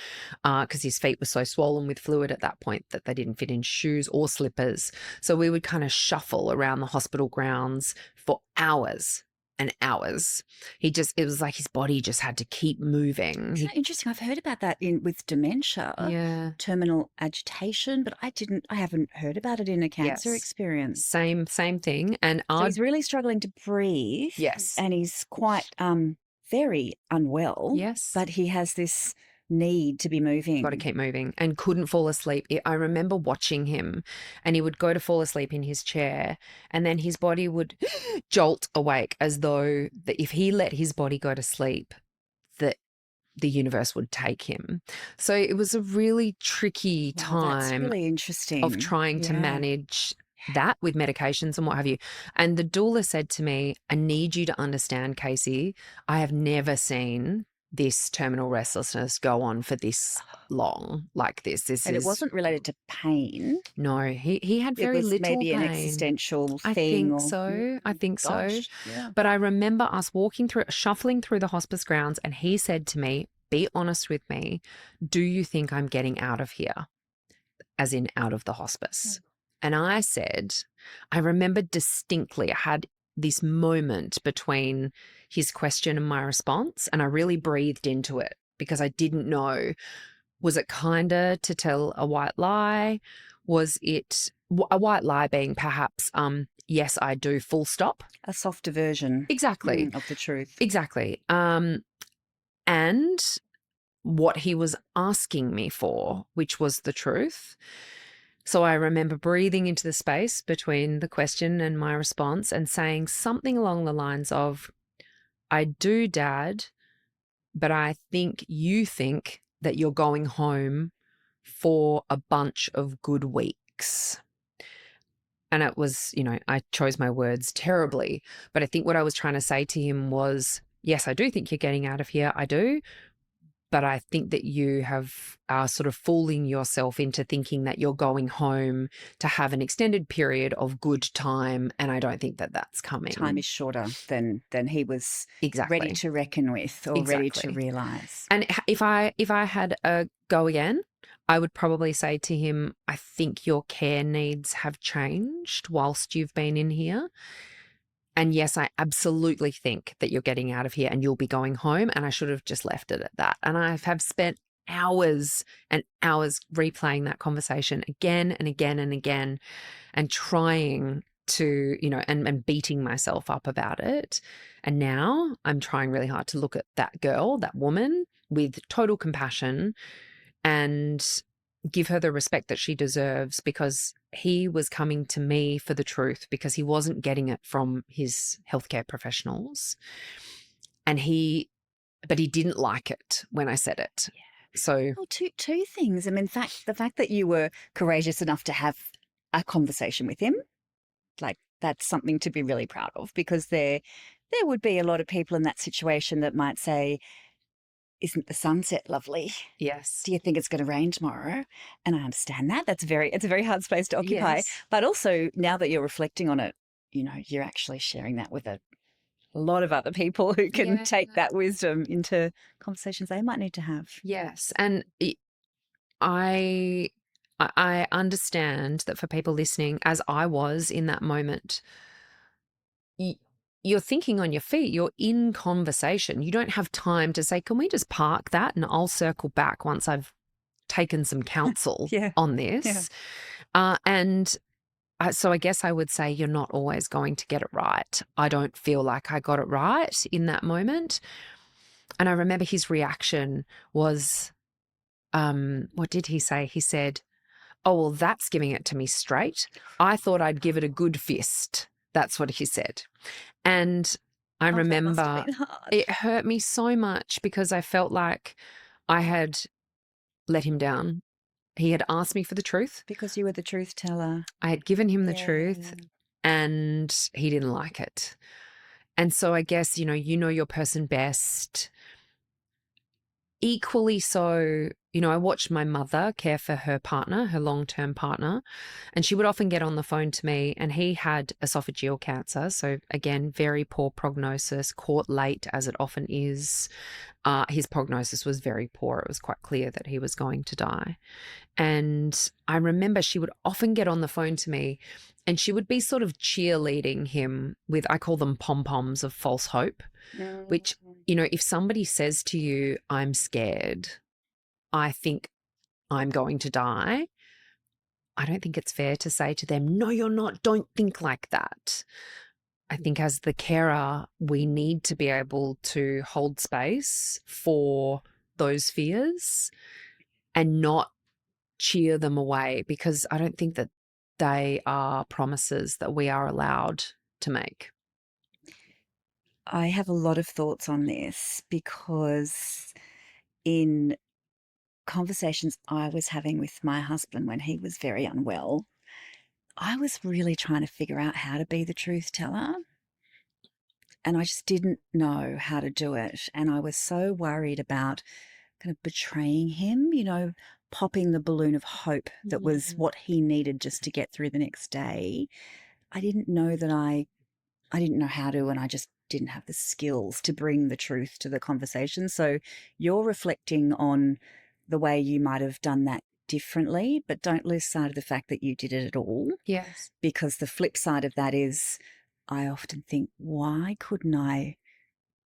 because his feet were so swollen with fluid at that point that they didn't fit in shoes or slippers. So we would kind of shuffle around the hospital grounds for hours and hours. It was like his body just had to keep moving. Isn't that interesting? I've heard about that with dementia, terminal agitation, but I haven't heard about it in a cancer experience. Same thing. And so he's really struggling to breathe. Yes. And he's quite very unwell. Yes. But he has this need to be moving. Got to keep moving, and couldn't fall asleep. I remember watching him, and he would go to fall asleep in his chair, and then his body would jolt awake, as though that if he let his body go to sleep, that the universe would take him. So it was a really tricky time. That's really interesting. Of trying to manage that with medications and what have you. And the doula said to me, I need you to understand, Casey, I have never seen this terminal restlessness go on for this long like this. And it wasn't related to pain. No, he had very little pain. It was maybe an existential thing. I think so. Yeah. But I remember us shuffling through the hospice grounds, and he said to me, be honest with me, do you think I'm getting out of here? As in out of the hospice. And I said, I remember distinctly, I had this moment between his question and my response, and I really breathed into it because I didn't know, was it kinder to tell a white lie? Was it a white lie being perhaps, yes, I do, full stop? A softer version. Exactly. Of the truth. Exactly. And what he was asking me for, which was the truth. So I remember breathing into the space between the question and my response and saying something along the lines of, I do, Dad, but I think you think that you're going home for a bunch of good weeks. And it was, I chose my words terribly, but I think what I was trying to say to him was, yes, I do think you're getting out of here. I do. But I think that you are sort of fooling yourself into thinking that you're going home to have an extended period of good time, and I don't think that that's coming. Time is shorter than he was ready to reckon with or ready to realise. And if I had a go again, I would probably say to him, I think your care needs have changed whilst you've been in here. And yes, I absolutely think that you're getting out of here and you'll be going home, and I should have just left it at that. And I have spent hours and hours replaying that conversation again and again and again, and trying to, and beating myself up about it. And now I'm trying really hard to look at that girl, that woman, with total compassion and give her the respect that she deserves, because he was coming to me for the truth, because he wasn't getting it from his healthcare professionals. And but he didn't like it when I said it. So, well, two things. I mean, the fact that you were courageous enough to have a conversation with him, like that's something to be really proud of, because there would be a lot of people in that situation that might say, isn't the sunset lovely? yes. Do you think it's going to rain tomorrow? And I understand that. It's a very hard space to occupy. Yes. But also, now that you're reflecting on it, you're actually sharing that with a lot of other people who can take that wisdom into conversations they might need to have. Yes. And I understand that for people listening, as I was in that moment, you're thinking on your feet, you're in conversation. You don't have time to say, can we just park that and I'll circle back once I've taken some counsel on this. So I guess I would say you're not always going to get it right. I don't feel like I got it right in that moment. And I remember his reaction was, what did he say? He said, oh, well, that's giving it to me straight. I thought I'd give it a good fist. That's what he said. And I remember it hurt me so much, because I felt like I had let him down. He had asked me for the truth. Because you were the truth teller. I had given him the truth, and he didn't like it. And so I guess, you know your person best. Equally so, I watched my mother care for her partner, her long-term partner, and she would often get on the phone to me, and he had esophageal cancer. So again, very poor prognosis, caught late as it often is. His prognosis was very poor. It was quite clear that he was going to die. And I remember she would often get on the phone to me, and she would be sort of cheerleading him with, I call them pom-poms of false hope, which, if somebody says to you, I'm scared, I think I'm going to die, I don't think it's fair to say to them, no, you're not. Don't think like that. I think as the carer, we need to be able to hold space for those fears and not cheer them away, because I don't think that they are promises that we are allowed to make. I have a lot of thoughts on this, because in conversations I was having with my husband when he was very unwell, I was really trying to figure out how to be the truth teller. And I just didn't know how to do it. And I was so worried about kind of betraying him, popping the balloon of hope that was what he needed just to get through the next day. I didn't know that I didn't know how to, and I just didn't have the skills to bring the truth to the conversation. So you're reflecting on the way you might have done that differently, but don't lose sight of the fact that you did it at all. Yes. Because the flip side of that is, I often think, why couldn't I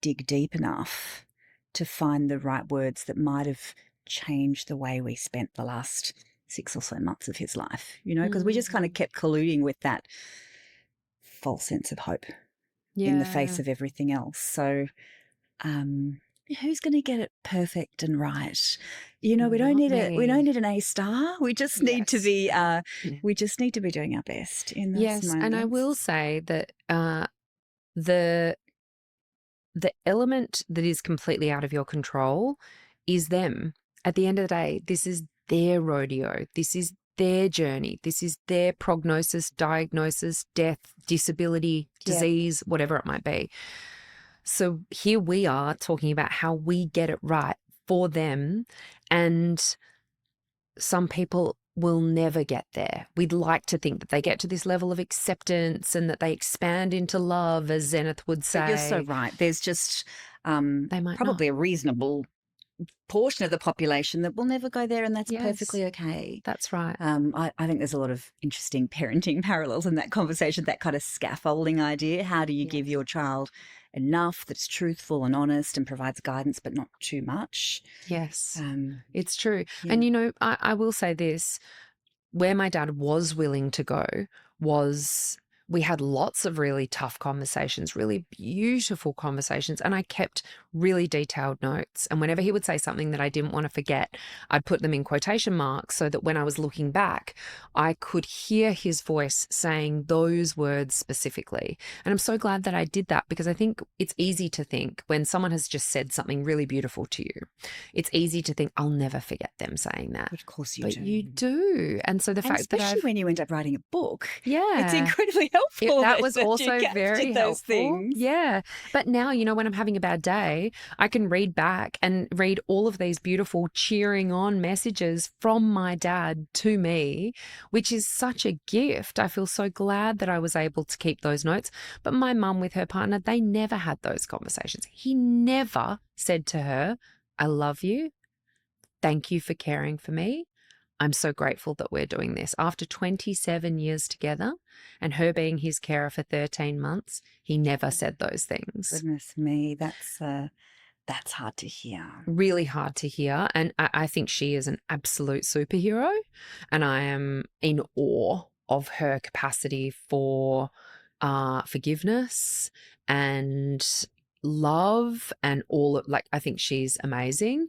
dig deep enough to find the right words that might have changed the way we spent the last 6 or so months of his life, because we just kind of kept colluding with that false sense of hope in the face of everything else. So who's going to get it perfect and right? We don't need an A star. We just need to be we just need to be doing our best in those moments. And I will say that the element that is completely out of your control is them. At the end of the day, this is their rodeo. This is their journey. This is their prognosis, diagnosis, death, disability, disease, whatever it might be. So here we are talking about how we get it right for them. And some people will never get there. We'd like to think that they get to this level of acceptance and that they expand into love, as Zenith would say. But you're so right. There's just probably a reasonable portion of the population that will never go there, and that's perfectly okay. That's right. I think there's a lot of interesting parenting parallels in that conversation, that kind of scaffolding idea. How do you give your child enough that's truthful and honest and provides guidance, but not too much? Yes, it's true. And, I will say this, where my dad was willing to go was we had lots of really tough conversations, really beautiful conversations, and I kept really detailed notes. And whenever he would say something that I didn't want to forget, I'd put them in quotation marks so that when I was looking back, I could hear his voice saying those words specifically. And I'm so glad that I did that, because I think it's easy to think when someone has just said something really beautiful to you, it's easy to think, I'll never forget them saying that. But of course you But do. you do. And so the fact that especially when you end up writing a book, yeah, it's incredibly helpful. that was you also captured very those helpful. things. Yeah. But now, when I'm having a bad day, I can read back and read all of these beautiful cheering on messages from my dad to me, which is such a gift. I feel so glad that I was able to keep those notes. But my mum with her partner, they never had those conversations. He never said to her, I love you. Thank you for caring for me. I'm so grateful that we're doing this. After 27 years together and her being his carer for 13 months, he never said those things. Goodness me, that's hard to hear. Really hard to hear. And I think she is an absolute superhero. And I am in awe of her capacity for forgiveness and love and I think she's amazing.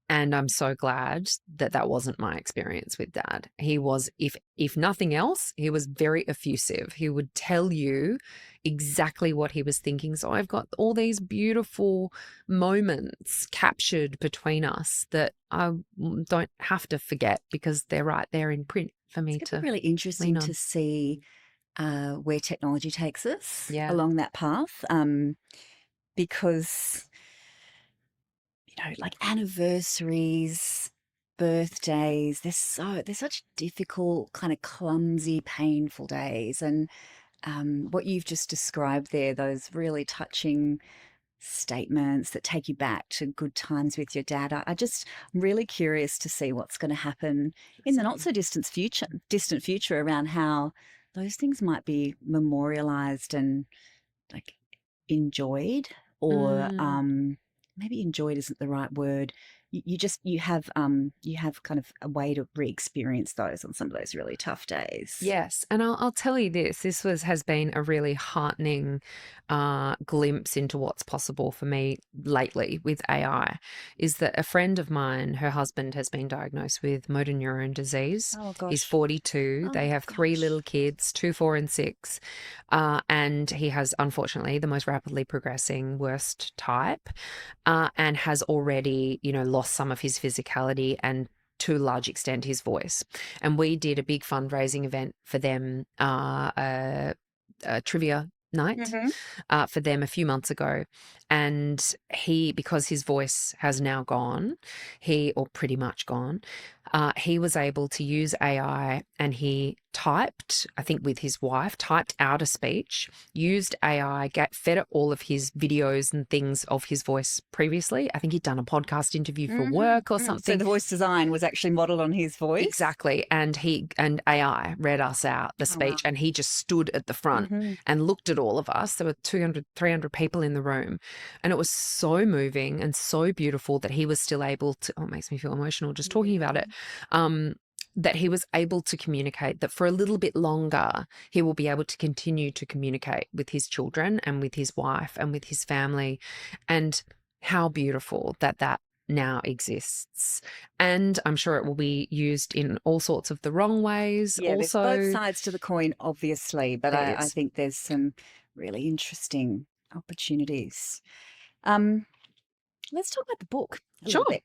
And I'm so glad that that wasn't my experience with Dad. He was, if nothing else, he was very effusive. He would tell you exactly what he was thinking. So I've got all these beautiful moments captured between us that I don't have to forget, because they're right there in print for me It's to gonna be really interesting lean on. to see where technology takes us Yeah. along that path, because like anniversaries, birthdays, they're such difficult, kind of clumsy, painful days. And what you've just described there, those really touching statements that take you back to good times with your dad. I'm really curious to see what's going to happen in the not so distant future around how those things might be memorialized and like enjoyed, or maybe enjoyed isn't the right word. You have kind of a way to re-experience those on some of those really tough days. Yes, and I'll tell you this. Has been a really heartening glimpse into what's possible for me lately with AI. Is that a friend of mine, her husband has been diagnosed with motor neuron disease. Oh gosh. He's 42. Oh they have three gosh. little kids, 2, 4, and 6. And he has, unfortunately, the most rapidly progressing worst type, and has already, lost some of his physicality and to a large extent his voice. And we did a big fundraising event for them, a trivia night for them a few months ago. And because his voice has now gone, or pretty much gone, he was able to use AI, and he typed, I think with his wife, typed out a speech, used AI, fed it all of his videos and things of his voice previously. I think he'd done a podcast interview for work or something. So the voice design was actually modeled on his voice? Exactly. And AI read us out the speech, and he just stood at the front and looked at all of us. There were 200, 300 people in the room. And it was so moving and so beautiful that he was still able to, it makes me feel emotional just talking about it, that he was able to communicate that for a little bit longer, he will be able to continue to communicate with his children and with his wife and with his family. And how beautiful that now exists. And I'm sure it will be used in all sorts of the wrong ways. Yeah, also, there's both sides to the coin, obviously, but I think there's some really interesting opportunities. Let's talk about the book a little bit.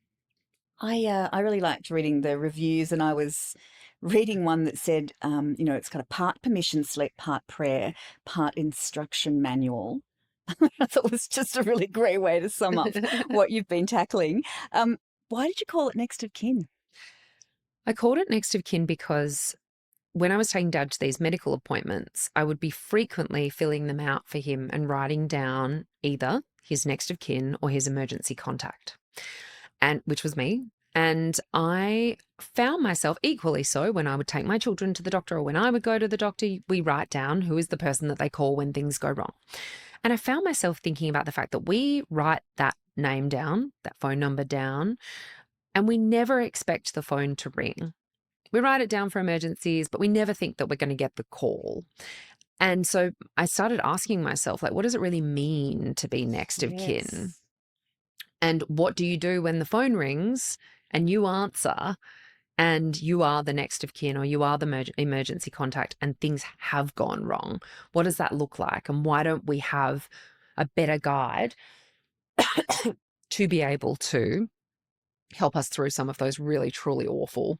I really liked reading the reviews, and I was reading one that said, it's got a part permission slip, part prayer, part instruction manual. I thought it was just a really great way to sum up what you've been tackling. Why did you call it Next of Kin? I called it Next of Kin because when I was taking Dad to these medical appointments, I would be frequently filling them out for him and writing down either his next of kin or his emergency contact, and which was me. And I found myself equally so when I would take my children to the doctor, or when I would go to the doctor, we write down who is the person that they call when things go wrong. And I found myself thinking about the fact that we write that name down, that phone number down, and we never expect the phone to ring. We write it down for emergencies, but we never think that we're going to get the call. And so I started asking myself, like, what does it really mean to be next of kin? And what do you do when the phone rings and you answer and you are the next of kin or you are the emergency contact and things have gone wrong? What does that look like? And why don't we have a better guide to be able to help us through some of those really, truly awful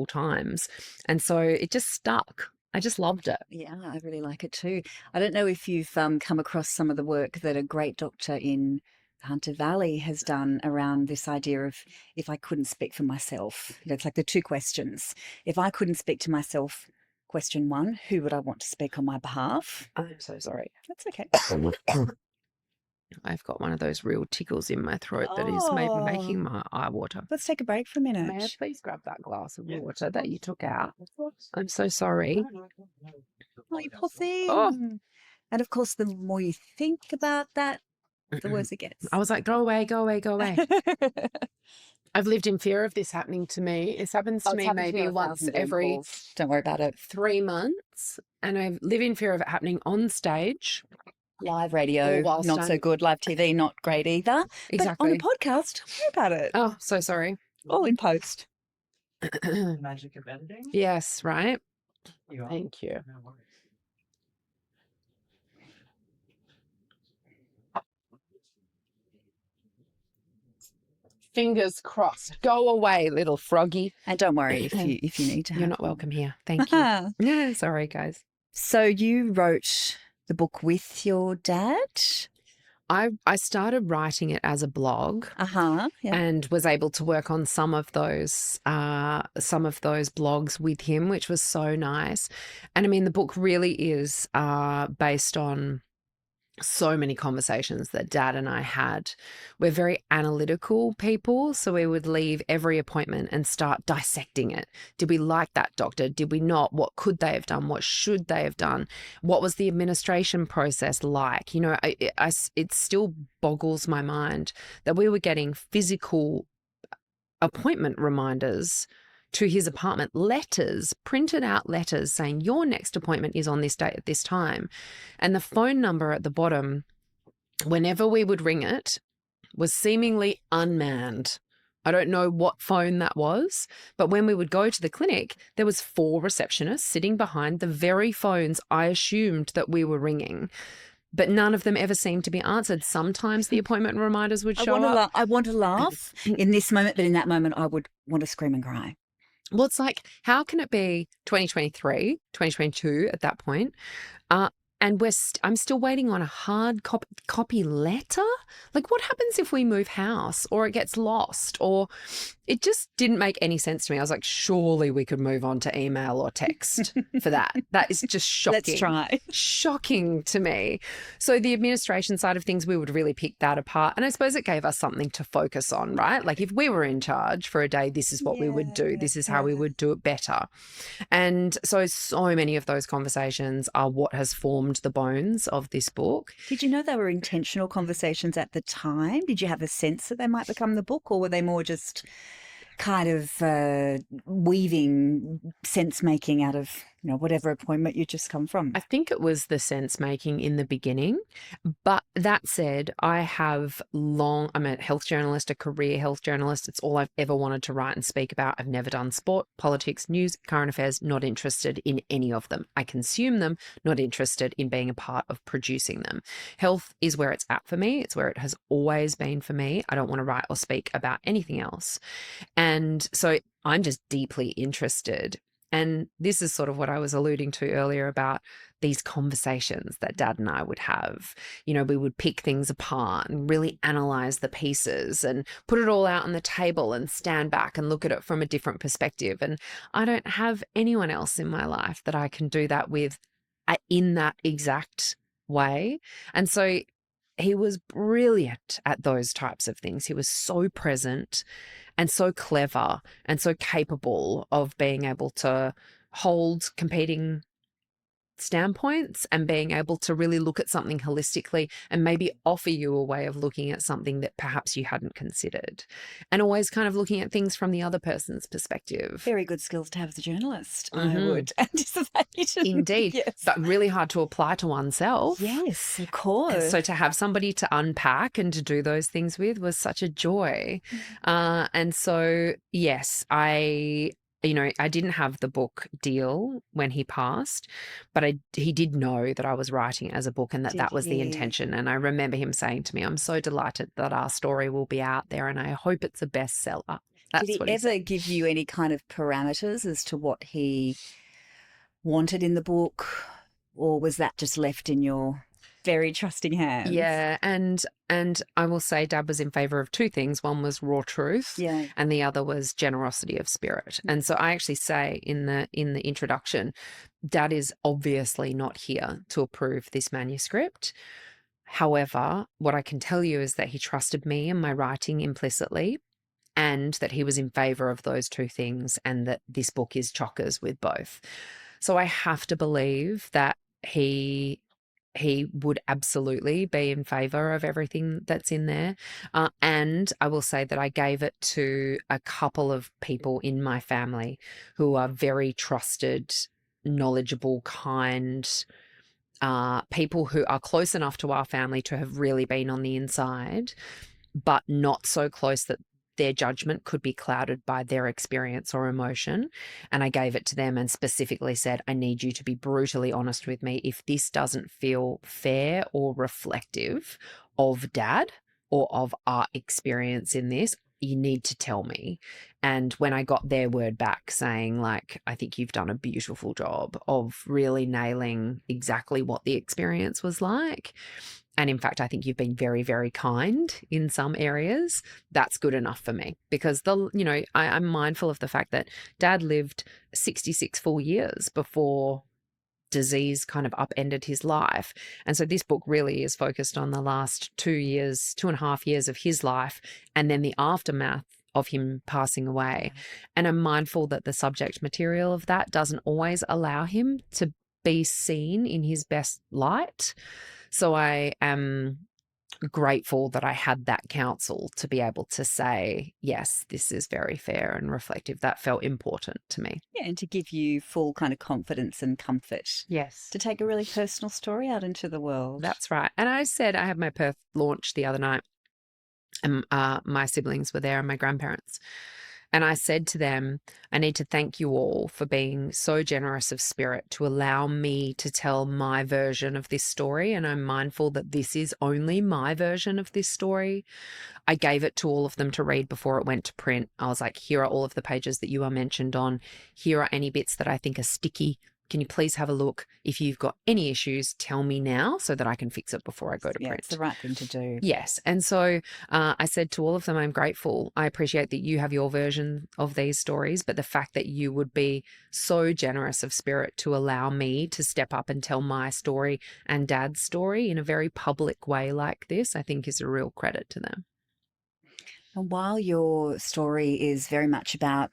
times? And so it just stuck. I just loved it. Yeah, I really like it too. I don't know if you've come across some of the work that a great doctor in Hunter Valley has done around this idea of if I couldn't speak for myself. It's like the two questions. If I couldn't speak to myself, question one, who would I want to speak on my behalf? I'm so sorry. That's okay. I've got one of those real tickles in my throat that is making my eye water. Let's take a break for a minute. May I please grab that glass of water that you took out? I'm so sorry. Oh, you poor thing. Oh. And of course, the more you think about that, the worse it gets. I was like, go away, go away, go away. I've lived in fear of this happening to me. It happens to me maybe once every Don't worry about it. 3 months. And I live in fear of it happening on stage. Live radio, not so good. Live TV, not great either. Exactly. But on the podcast, don't worry about it. Oh, so sorry. All in post. Magic of editing? Yes, right? Thank you. No worries. Fingers crossed. Go away, little froggy. And don't worry if you need to. You're not welcome here. Thank you. Yeah, sorry, guys. So you wrote the book with your dad? I started writing it as a blog, Yeah. and was able to work on some of those blogs with him, which was so nice. And I mean, the book really is based on so many conversations that Dad and I had. We're very analytical people, so we would leave every appointment and start dissecting it. Did we like that doctor? Did we not? What could they have done? What should they have done? What was the administration process like? You know, it still boggles my mind that we were getting physical appointment reminders to his apartment, printed out letters saying your next appointment is on this date at this time. And the phone number at the bottom, whenever we would ring it, was seemingly unmanned. I don't know what phone that was, but when we would go to the clinic, there was 4 receptionists sitting behind the very phones I assumed that we were ringing. But none of them ever seemed to be answered. Sometimes the appointment reminders would show up. I want to laugh in this moment, but in that moment, I would want to scream and cry. Well, it's like, how can it be 2023, 2022 at that point? And I'm still waiting on a hard copy letter. Like, what happens if we move house or it gets lost? Or it just didn't make any sense to me. I was like, surely we could move on to email or text for that. That is just shocking. Let's try. Shocking to me. So the administration side of things, we would really pick that apart. And I suppose it gave us something to focus on, right? Like, if we were in charge for a day, this is what we would do. This is how we would do it better. And so many of those conversations are what has formed the bones of this book. Did you know they were intentional conversations at the time? Did you have a sense that they might become the book, or were they more just kind of weaving sense making out of whatever appointment you just come from? I think it was the sense making in the beginning. But that said, I'm a health journalist, a career health journalist. It's all I've ever wanted to write and speak about. I've never done sport, politics, news, current affairs, not interested in any of them. I consume them, not interested in being a part of producing them. Health is where it's at for me. It's where it has always been for me. I don't want to write or speak about anything else. And so I'm just deeply interested. And this is sort of what I was alluding to earlier about these conversations that Dad and I would have. You know, we would pick things apart and really analyze the pieces and put it all out on the table and stand back and look at it from a different perspective. And I don't have anyone else in my life that I can do that with in that exact way. And so he was brilliant at those types of things. He was so present and so clever and so capable of being able to hold competing standpoints and being able to really look at something holistically and maybe offer you a way of looking at something that perhaps you hadn't considered, and always kind of looking at things from the other person's perspective. Very good skills to have as a journalist, I Mhm. would anticipate. Indeed. Yes. But really hard to apply to oneself. Yes, of And course. so to have somebody to unpack and to do those things with was such a joy. And so, yes, I didn't have the book deal when he passed, but he did know that I was writing it as a book and that Did that was the he? intention. And I remember him saying to me, I'm so delighted that our story will be out there and I hope it's a bestseller. That's Did he what he ever said. give you any kind of parameters as to what he wanted in the book, or was that just left in your very trusting hands? Yeah, and I will say Dad was in favor of two things. One was raw truth, Yeah. and the other was generosity of spirit. And so I actually say in the introduction, Dad is obviously not here to approve this manuscript. However, what I can tell you is that he trusted me and my writing implicitly, and that he was in favor of those two things, and that this book is chockers with both. So I have to believe that he would absolutely be in favor of everything that's in there. And I will say that I gave it to a couple of people in my family who are very trusted, knowledgeable, kind people who are close enough to our family to have really been on the inside, but not so close that their judgment could be clouded by their experience or emotion. And I gave it to them and specifically said, I need you to be brutally honest with me. If this doesn't feel fair or reflective of Dad or of our experience in this, you need to tell me. And when I got their word back saying, like, I think you've done a beautiful job of really nailing exactly what the experience was like, and in fact, I think you've been very, very kind in some areas, that's good enough for me, because I'm mindful of the fact that Dad lived 66 full years before disease kind of upended his life. And so this book really is focused on the last 2.5 years of his life, and then the aftermath of him passing away. And I'm mindful that the subject material of that doesn't always allow him to be seen in his best light. So I am grateful that I had that counsel to be able to say, yes, this is very fair and reflective. That felt important to me. Yeah, and to give you full kind of confidence and comfort. Yes. To take a really personal story out into the world. That's right. And I said I had my Perth launch the other night, and my siblings were there and my grandparents. And I said to them, I need to thank you all for being so generous of spirit to allow me to tell my version of this story. And I'm mindful that this is only my version of this story. I gave it to all of them to read before it went to print. I was like, here are all of the pages that you are mentioned on. Here are any bits that I think are sticky. Can you please have a look? If you've got any issues, tell me now so that I can fix it before I go to print. It's the right thing to do. Yes. And so I said to all of them, I'm grateful. I appreciate that you have your version of these stories, but the fact that you would be so generous of spirit to allow me to step up and tell my story and Dad's story in a very public way like this, I think is a real credit to them. And while your story is very much about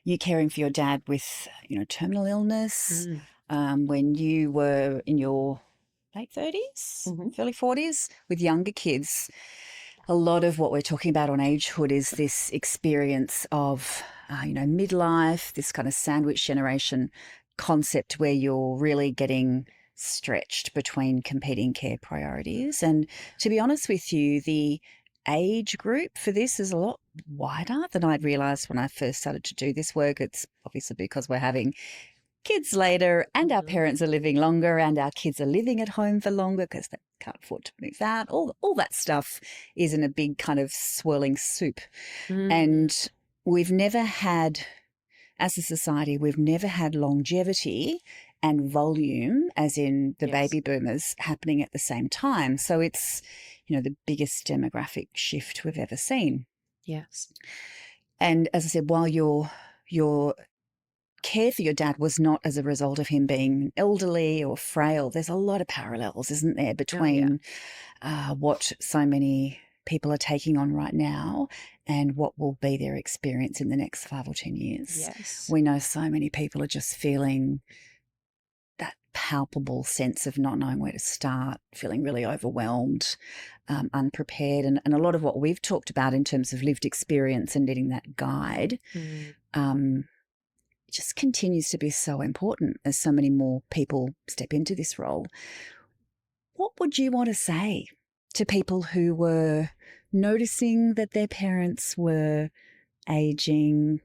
you caring for your dad with, terminal illness, when you were in your late 30s, early 40s with younger kids, a lot of what we're talking about on Agehood is this experience of, midlife, this kind of sandwich generation concept where you're really getting stretched between competing care priorities. And to be honest with you, the age group for this is a lot wider than I'd realised when I first started to do this work. It's obviously because we're having kids later and our parents are living longer and our kids are living at home for longer because they can't afford to move out. All that stuff is in a big kind of swirling soup. And we've never had, as a society, we've never had longevity and volume, as in the baby boomers, happening at the same time. So it's, the biggest demographic shift we've ever seen. Yes. And as I said, while your care for your dad was not as a result of him being elderly or frail, there's a lot of parallels, isn't there, between what so many people are taking on right now and what will be their experience in the next 5 or 10 years. Yes. We know so many people are just feeling that palpable sense of not knowing where to start, feeling really overwhelmed, unprepared, and a lot of what we've talked about in terms of lived experience and needing that guide just continues to be so important as so many more people step into this role. What would you want to say to people who were noticing that their parents were aging,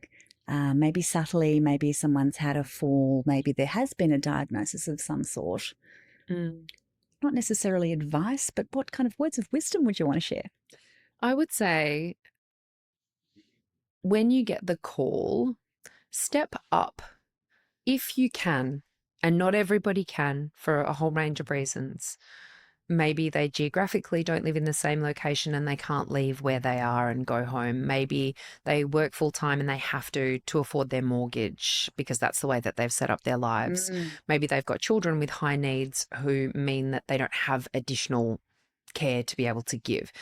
maybe subtly, maybe someone's had a fall, maybe there has been a diagnosis of some sort? Not necessarily advice, but what kind of words of wisdom would you want to share? I would say when you get the call, step up if you can, and not everybody can for a whole range of reasons. Maybe they geographically don't live in the same location and they can't leave where they are and go home. Maybe they work full time and they have to afford their mortgage because that's the way that they've set up their lives. Maybe they've got children with high needs who mean that they don't have additional care to be able to give.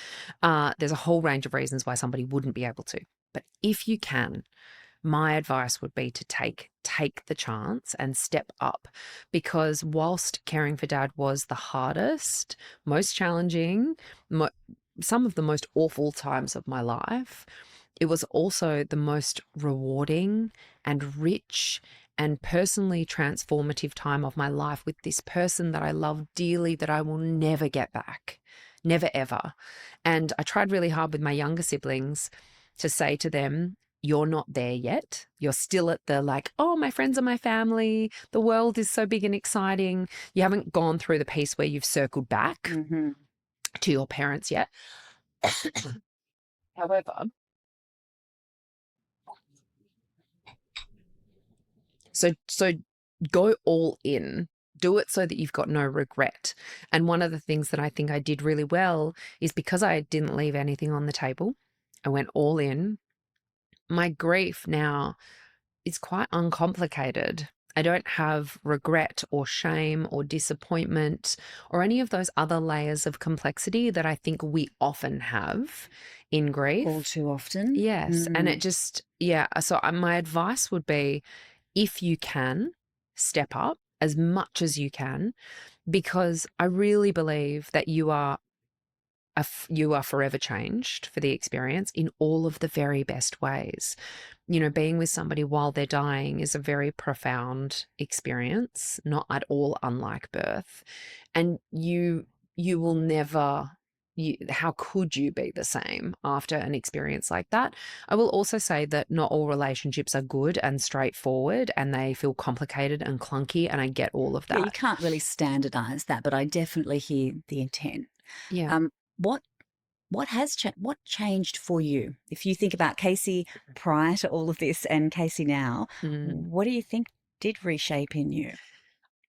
There's a whole range of reasons why somebody wouldn't be able to. But if you can, my advice would be to take the chance and step up, because whilst caring for Dad was the hardest, most challenging, some of the most awful times of my life, it was also the most rewarding and rich and personally transformative time of my life with this person that I love dearly, that I will never get back. Never, ever. And I tried really hard with my younger siblings to say to them, you're not there yet. You're still at the oh, my friends are my family. The world is so big and exciting. You haven't gone through the piece where you've circled back to your parents yet. However, so go all in. Do it so that you've got no regret. And one of the things that I think I did really well is because I didn't leave anything on the table. I went all in. My grief now is quite uncomplicated. I don't have regret or shame or disappointment or any of those other layers of complexity that I think we often have in grief. All too often. Yes. And it just, so my advice would be, if you can, step up as much as you can, because I really believe that you are forever changed for the experience in all of the very best ways. You know, being with somebody while they're dying is a very profound experience, not at all unlike birth. And you will never, how could you be the same after an experience like that? I will also say that not all relationships are good and straightforward, and they feel complicated and clunky, and I get all of that. Yeah, you can't really standardize that, but I definitely hear the intent. Yeah. What changed for you? If you think about Casey prior to all of this and Casey now, what do you think did reshape in you?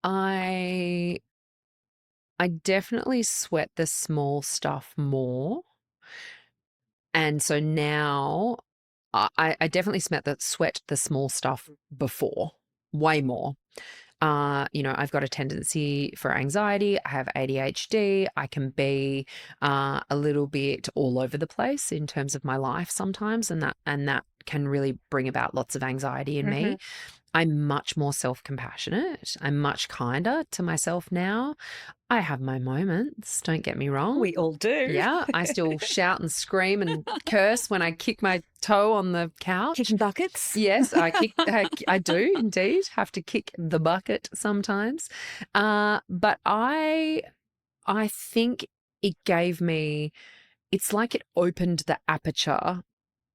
I definitely sweat the small stuff more. And so now I definitely sweat the small stuff before, way more. I've got a tendency for anxiety. I have ADHD. I can be a little bit all over the place in terms of my life sometimes, and that can really bring about lots of anxiety in me. I'm much more self-compassionate. I'm much kinder to myself now. I have my moments, don't get me wrong. We all do. Yeah, I still shout and scream and curse when I kick my toe on the couch. Kitchen buckets? Yes, I do indeed have to kick the bucket sometimes. But I think it gave me, it's like it opened the aperture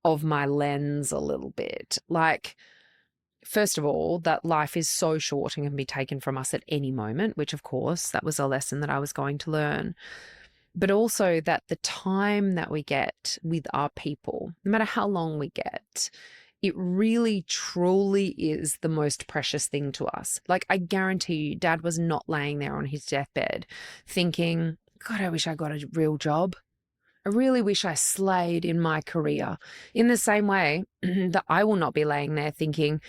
of my lens a little bit. First of all, that life is so short and can be taken from us at any moment, which of course, that was a lesson that I was going to learn. But also that the time that we get with our people, no matter how long we get, it really truly is the most precious thing to us. I guarantee you, Dad was not laying there on his deathbed thinking, God, I wish I got a real job. I really wish I slayed in my career. In the same way that I will not be laying there thinking,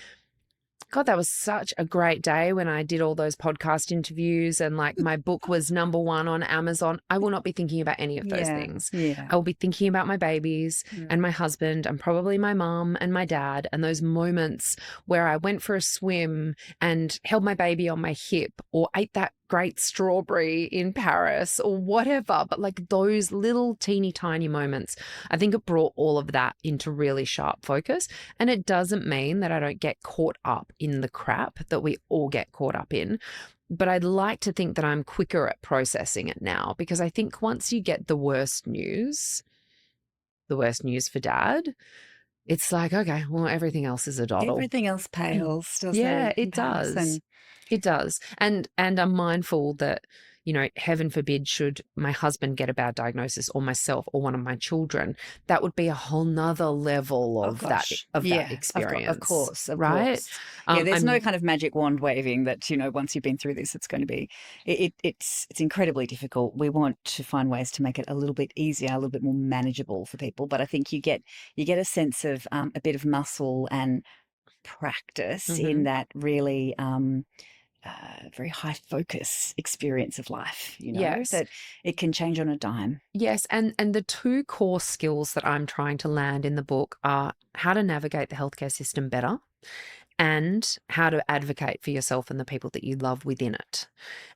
God, that was such a great day when I did all those podcast interviews and like my book was #1 on Amazon. I will not be thinking about any of those things. Yeah. I will be thinking about my babies and my husband and probably my mum and my dad and those moments where I went for a swim and held my baby on my hip or ate that great strawberry in Paris or whatever. But like those little teeny tiny moments, I think it brought all of that into really sharp focus. And it doesn't mean that I don't get caught up in the crap that we all get caught up in. But I'd like to think that I'm quicker at processing it now, because I think once you get the worst news for Dad, it's like, okay, well, everything else is a doddle. Everything else pales, doesn't Yeah, it? it does. It does. And I'm mindful that, you know, heaven forbid should my husband get a bad diagnosis or myself or one of my children, that would be a whole nother level of that experience. Of course. Right? Yeah, there's no kind of magic wand waving that, you know, once you've been through this, it's going to be, it's incredibly difficult. We want to find ways to make it a little bit easier, a little bit more manageable for people. But I think you get a sense of a bit of muscle and practice in that really very high focus experience of life, you know, Yes. that it can change on a dime. Yes, and the two core skills that I'm trying to land in the book are how to navigate the healthcare system better and how to advocate for yourself and the people that you love within it.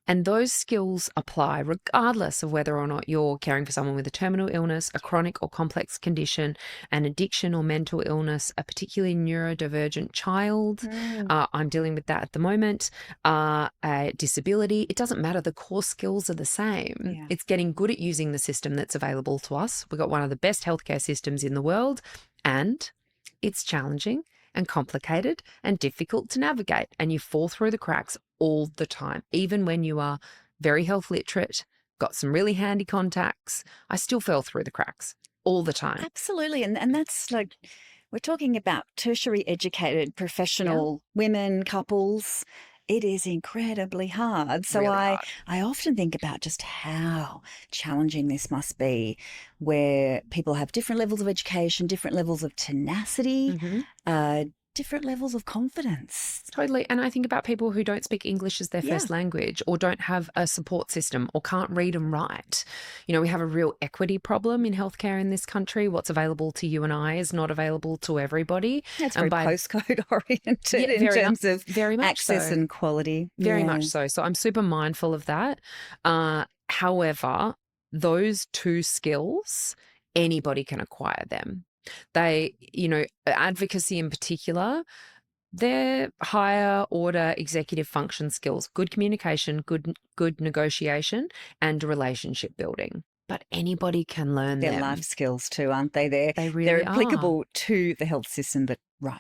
And those skills apply regardless of whether or not you're caring for someone with a terminal illness, a chronic or complex condition, an addiction or mental illness, a particularly neurodivergent child. I'm dealing with that at the moment. A disability. It doesn't matter. The core skills are the same. Yeah. It's getting good at using the system that's available to us. We've got one of the best healthcare systems in the world, and it's challenging and complicated and difficult to navigate, and you fall through the cracks all the time. Even when you are very health literate, got some really handy contacts, I still fell through the cracks all the time. Absolutely. And that's like, we're talking about tertiary educated professional women, couples. It is incredibly hard. So Really I hard. often think about just how challenging this must be, where people have different levels of education, different levels of tenacity, different levels of confidence. Totally. And I think about people who don't speak English as their first language or don't have a support system or can't read and write. You know, we have a real equity problem in healthcare in this country. What's available to you and I is not available to everybody. It's very postcode oriented in terms of very much access so. and quality. Very much so. So I'm super mindful of that. However, those two skills, anybody can acquire them. They, you know, advocacy in particular, they're higher order executive function skills, good communication, good negotiation, and relationship building. But anybody can learn them. They're life skills too, aren't they? They really they're are. applicable to the health system, but right.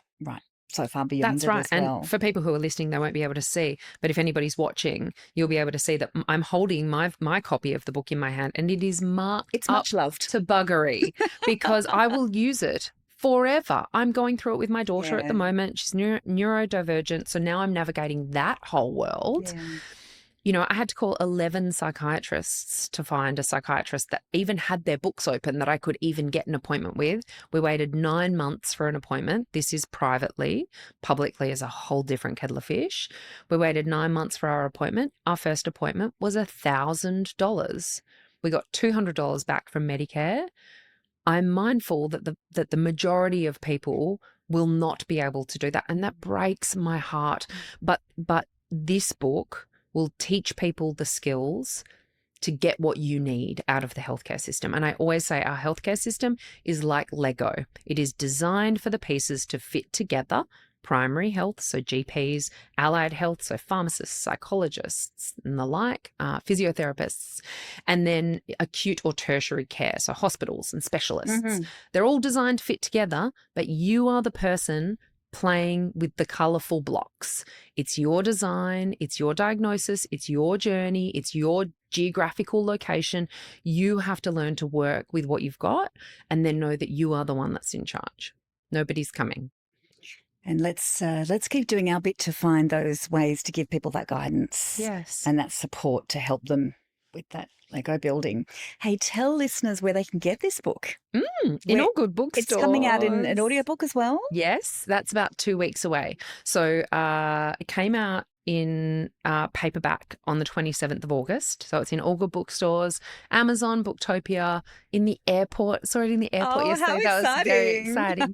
So far beyond That's it right. as well. And for people who are listening, they won't be able to see. But if anybody's watching, you'll be able to see that I'm holding my copy of the book in my hand, and it is marked It's much loved to buggery because I will use it forever. I'm going through it with my daughter at the moment. She's neurodivergent. So now I'm navigating that whole world. Yeah. You know, I had to call 11 psychiatrists to find a psychiatrist that even had their books open that I could even get an appointment with. We waited 9 months for an appointment. This is privately. Publicly is a whole different kettle of fish. We waited 9 months for our appointment. Our first appointment was $1,000. We got $200 back from Medicare. I'm mindful that the majority of people will not be able to do that, and that breaks my heart. But this book will teach people the skills to get what you need out of the healthcare system. And I always say our healthcare system is like Lego. It is designed for the pieces to fit together. Primary health, so GPs, allied health, so pharmacists, psychologists and the like, physiotherapists, and then acute or tertiary care, so hospitals and specialists. They're all designed to fit together, but you are the person playing with the colourful blocks. It's your design, it's your diagnosis, it's your journey, it's your geographical location. You have to learn to work with what you've got and then know that you are the one that's in charge. Nobody's coming. And let's keep doing our bit to find those ways to give people that guidance, Yes, and that support to help them with that Lego building. Hey, tell listeners where they can get this book. In all good bookstores. It's coming out in an audiobook as well? Yes, that's about 2 weeks away. So it came out in paperback on the 27th of August. So it's in all good bookstores, Amazon, Booktopia, in the airport. Saw it in the airport yesterday. How That was very exciting.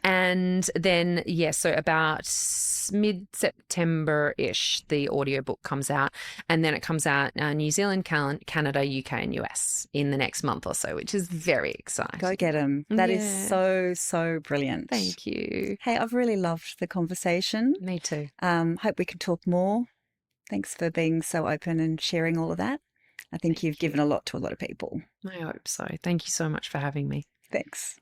and then, so about mid-September-ish, the audiobook comes out. And then it comes out New Zealand, Canada, UK and US in the next month or so, which is very exciting. Go get them. That is so brilliant. Thank you. Hey, I've really loved the conversation. Me too. Hope we can talk more. Thanks for being so open and sharing all of that. I think you've given a lot to a lot of people. I hope so. Thank you so much for having me. Thanks.